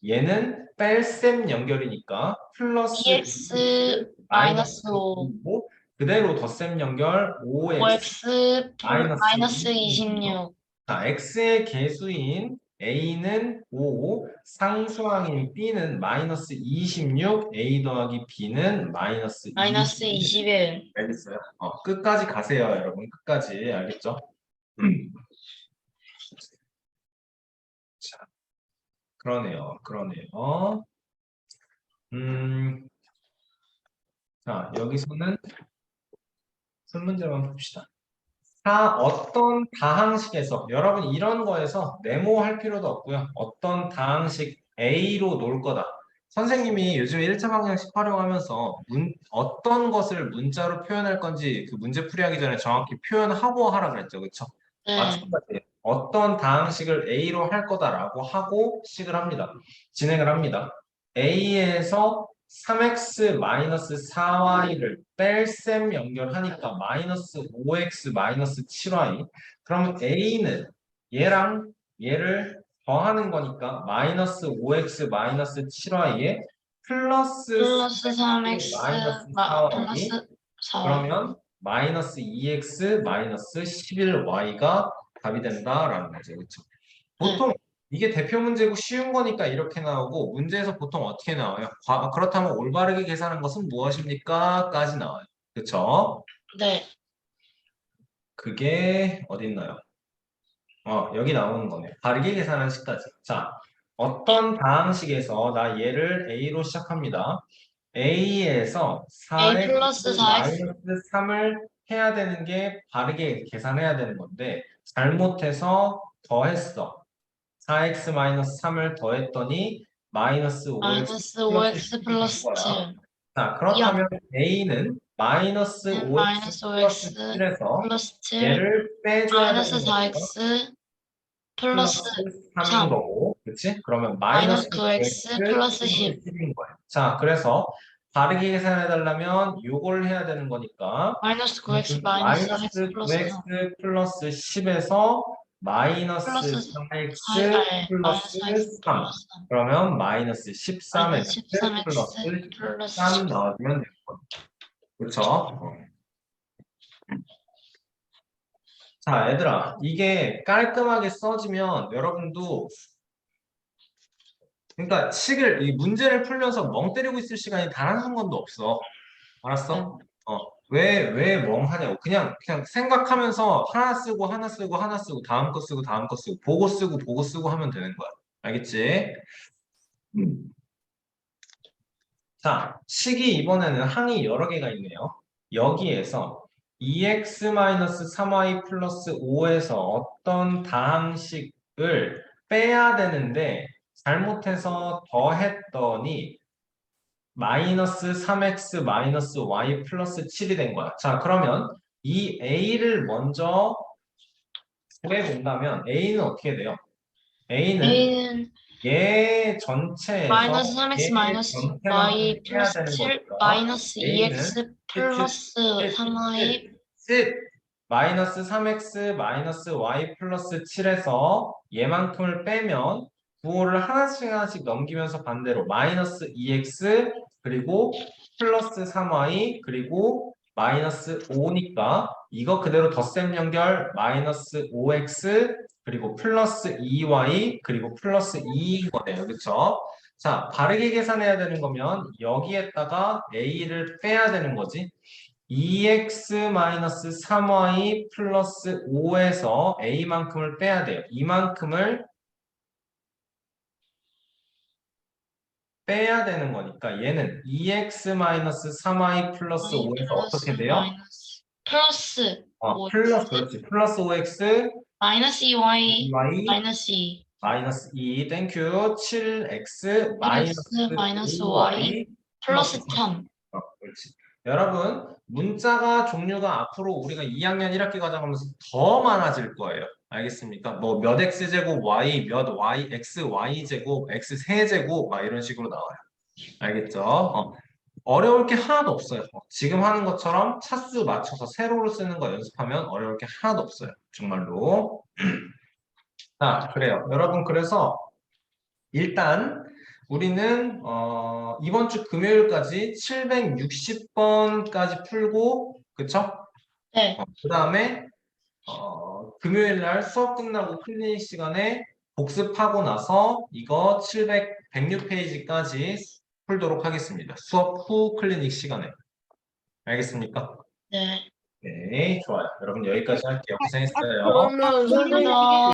얘는 뺄셈 연결이니까 플러스 2x 마이너스 5 5 그대로 덧셈 연결 5x 5x 마이너스 26. 26 자, x의 개수인 a는 5, 상수항인 b는 마이너스 26, a 더하기 b는 마이너스 마이너스 21 알겠어요? 끝까지 가세요, 여러분. 끝까지. 알겠죠? 자, 그러네요. 자, 여기서는 설문제만 봅시다. 어떤 다항식에서 여러분 이런 거에서 메모할 필요도 없고요. 어떤 다항식 A로 놓을 거다. 선생님이 요즘 1차 방정식 활용하면서 어떤 것을 문자로 표현할 건지 그 문제 풀이하기 전에 정확히 표현하고 하라 그랬죠. 그렇죠? 네. 마찬가지예요. 어떤 다항식을 A로 할 거다라고 하고 식을 합니다. 진행을 합니다. A에서 3x-4y를 뺄셈 연결하니까 마이너스 5x 마이너스 7y 그러면 a는 얘랑 얘를 더하는 거니까 마이너스 5x 마이너스 7y에 플러스 3x 마이너스 4y 플러스 4y 그러면 마이너스 2x 마이너스 11y가 답이 된다라는 거죠. 그렇죠? 보통 이게 대표 문제고 쉬운 거니까 이렇게 나오고 문제에서 보통 어떻게 나와요? 그렇다면 올바르게 계산한 것은 무엇입니까? 까지 나와요. 그렇죠? 네. 그게 어디 있나요? 여기 나오는 거네요. 바르게 계산한 식까지. 자, 어떤 다항식에서 나 얘를 A로 시작합니다. A에서 A 플러스 4x 마이너스 3을 해야 되는 게 바르게 계산해야 되는 건데 잘못해서 더했어. 4x-3을 더했더니 마이너스 5x 플러스 7 자, 그렇다면 A는 마이너스 마이너스 5x 플러스 5x 7에서 플러스 7 얘를 빼줘야 마이너스 되는 거죠. 4x 플러스 3인 3 거고, 그치? 그러면 마이너스 마이너스 9x 플러스 10 10인 거예요. 자, 그래서 바르게 계산해달라면 요걸 해야 되는 거니까 마이너스 9x 마이너스 4x 플러스 3 9x 플러스 10에서 마이너스 플러스 4x 플러스 3 그러면 마이너스 13x 플러스 3 넣어주면 되는 거죠. 그렇죠? 자, 얘들아, 이게 깔끔하게 써지면 여러분도 그러니까 이 문제를 풀면서 멍 때리고 있을 시간이 단 한순간도 없어. 알았어? 왜 멍하냐고. 그냥 생각하면서 하나 쓰고 하나 쓰고 하나 쓰고 다음 거 쓰고 다음 거 쓰고 보고 쓰고 하면 되는 거야. 알겠지? 자, 식이 이번에는 항이 여러 개가 있네요. 여기에서 2x-3y 플러스 5에서 어떤 다항식을 빼야 되는데 잘못해서 더했더니 마이너스 3x 마이너스 y 플러스 7이 된 거야. 자, 그러면 이 a를 먼저 구해본다면 a는 어떻게 돼요? A는 A는 얘 전체에서 마이너스 3x 얘 마이너스 전체만큼 y 빼야 플러스 되는 7 거니까 마이너스 A는 2x 플러스 3y 마이너스 3x 마이너스 y 플러스 7에서 얘만큼을 빼면 부호를 하나씩 넘기면서 반대로 마이너스 2x 그리고 플러스 3y 그리고 마이너스 5니까 이거 그대로 덧셈 연결 마이너스 5x 그리고 플러스 2y 그리고 플러스 2인 거네요. 그쵸? 자, 바르게 계산해야 되는 거면 여기에다가 a를 빼야 되는 거지. 2x-3y 플러스 5에서 a만큼을 빼야 돼요. 이만큼을 빼야 되는 거니까 얘는 2x-3y 플러스 5에서 어떻게 돼요? 마이너스 플러스 플러스, 그렇지. 플러스 5x, 마이너스 2y 2y, 마이너스 2 마이너스 2, 땡큐. 7x, 마이너스 마이너스 5y, 플러스 플러스 1000 그렇지. 여러분, 문자가 종류가 앞으로 우리가 2학년 1학기 과정하면서 더 많아질 거예요. 알겠습니까? 뭐 몇 x제곱 y, 몇 y, x, y제곱, x 세제곱 막 이런 식으로 나와요. 알겠죠? 어려울 게 하나도 없어요. 지금 하는 것처럼 차수 맞춰서 세로로 쓰는 거 연습하면 어려울 게 하나도 없어요. 정말로. 자, 그래요. 여러분, 그래서 일단 우리는 이번 주 금요일까지 760번까지 풀고 그쵸? 네. 그 다음에 금요일 날 수업 끝나고 클리닉 시간에 복습하고 나서 이거 106페이지까지 풀도록 하겠습니다. 수업 후 클리닉 시간에. 알겠습니까? 네. 네, 좋아요. 여러분 여기까지 할게요. 고생했어요. 그러면 선생님 감사합니다.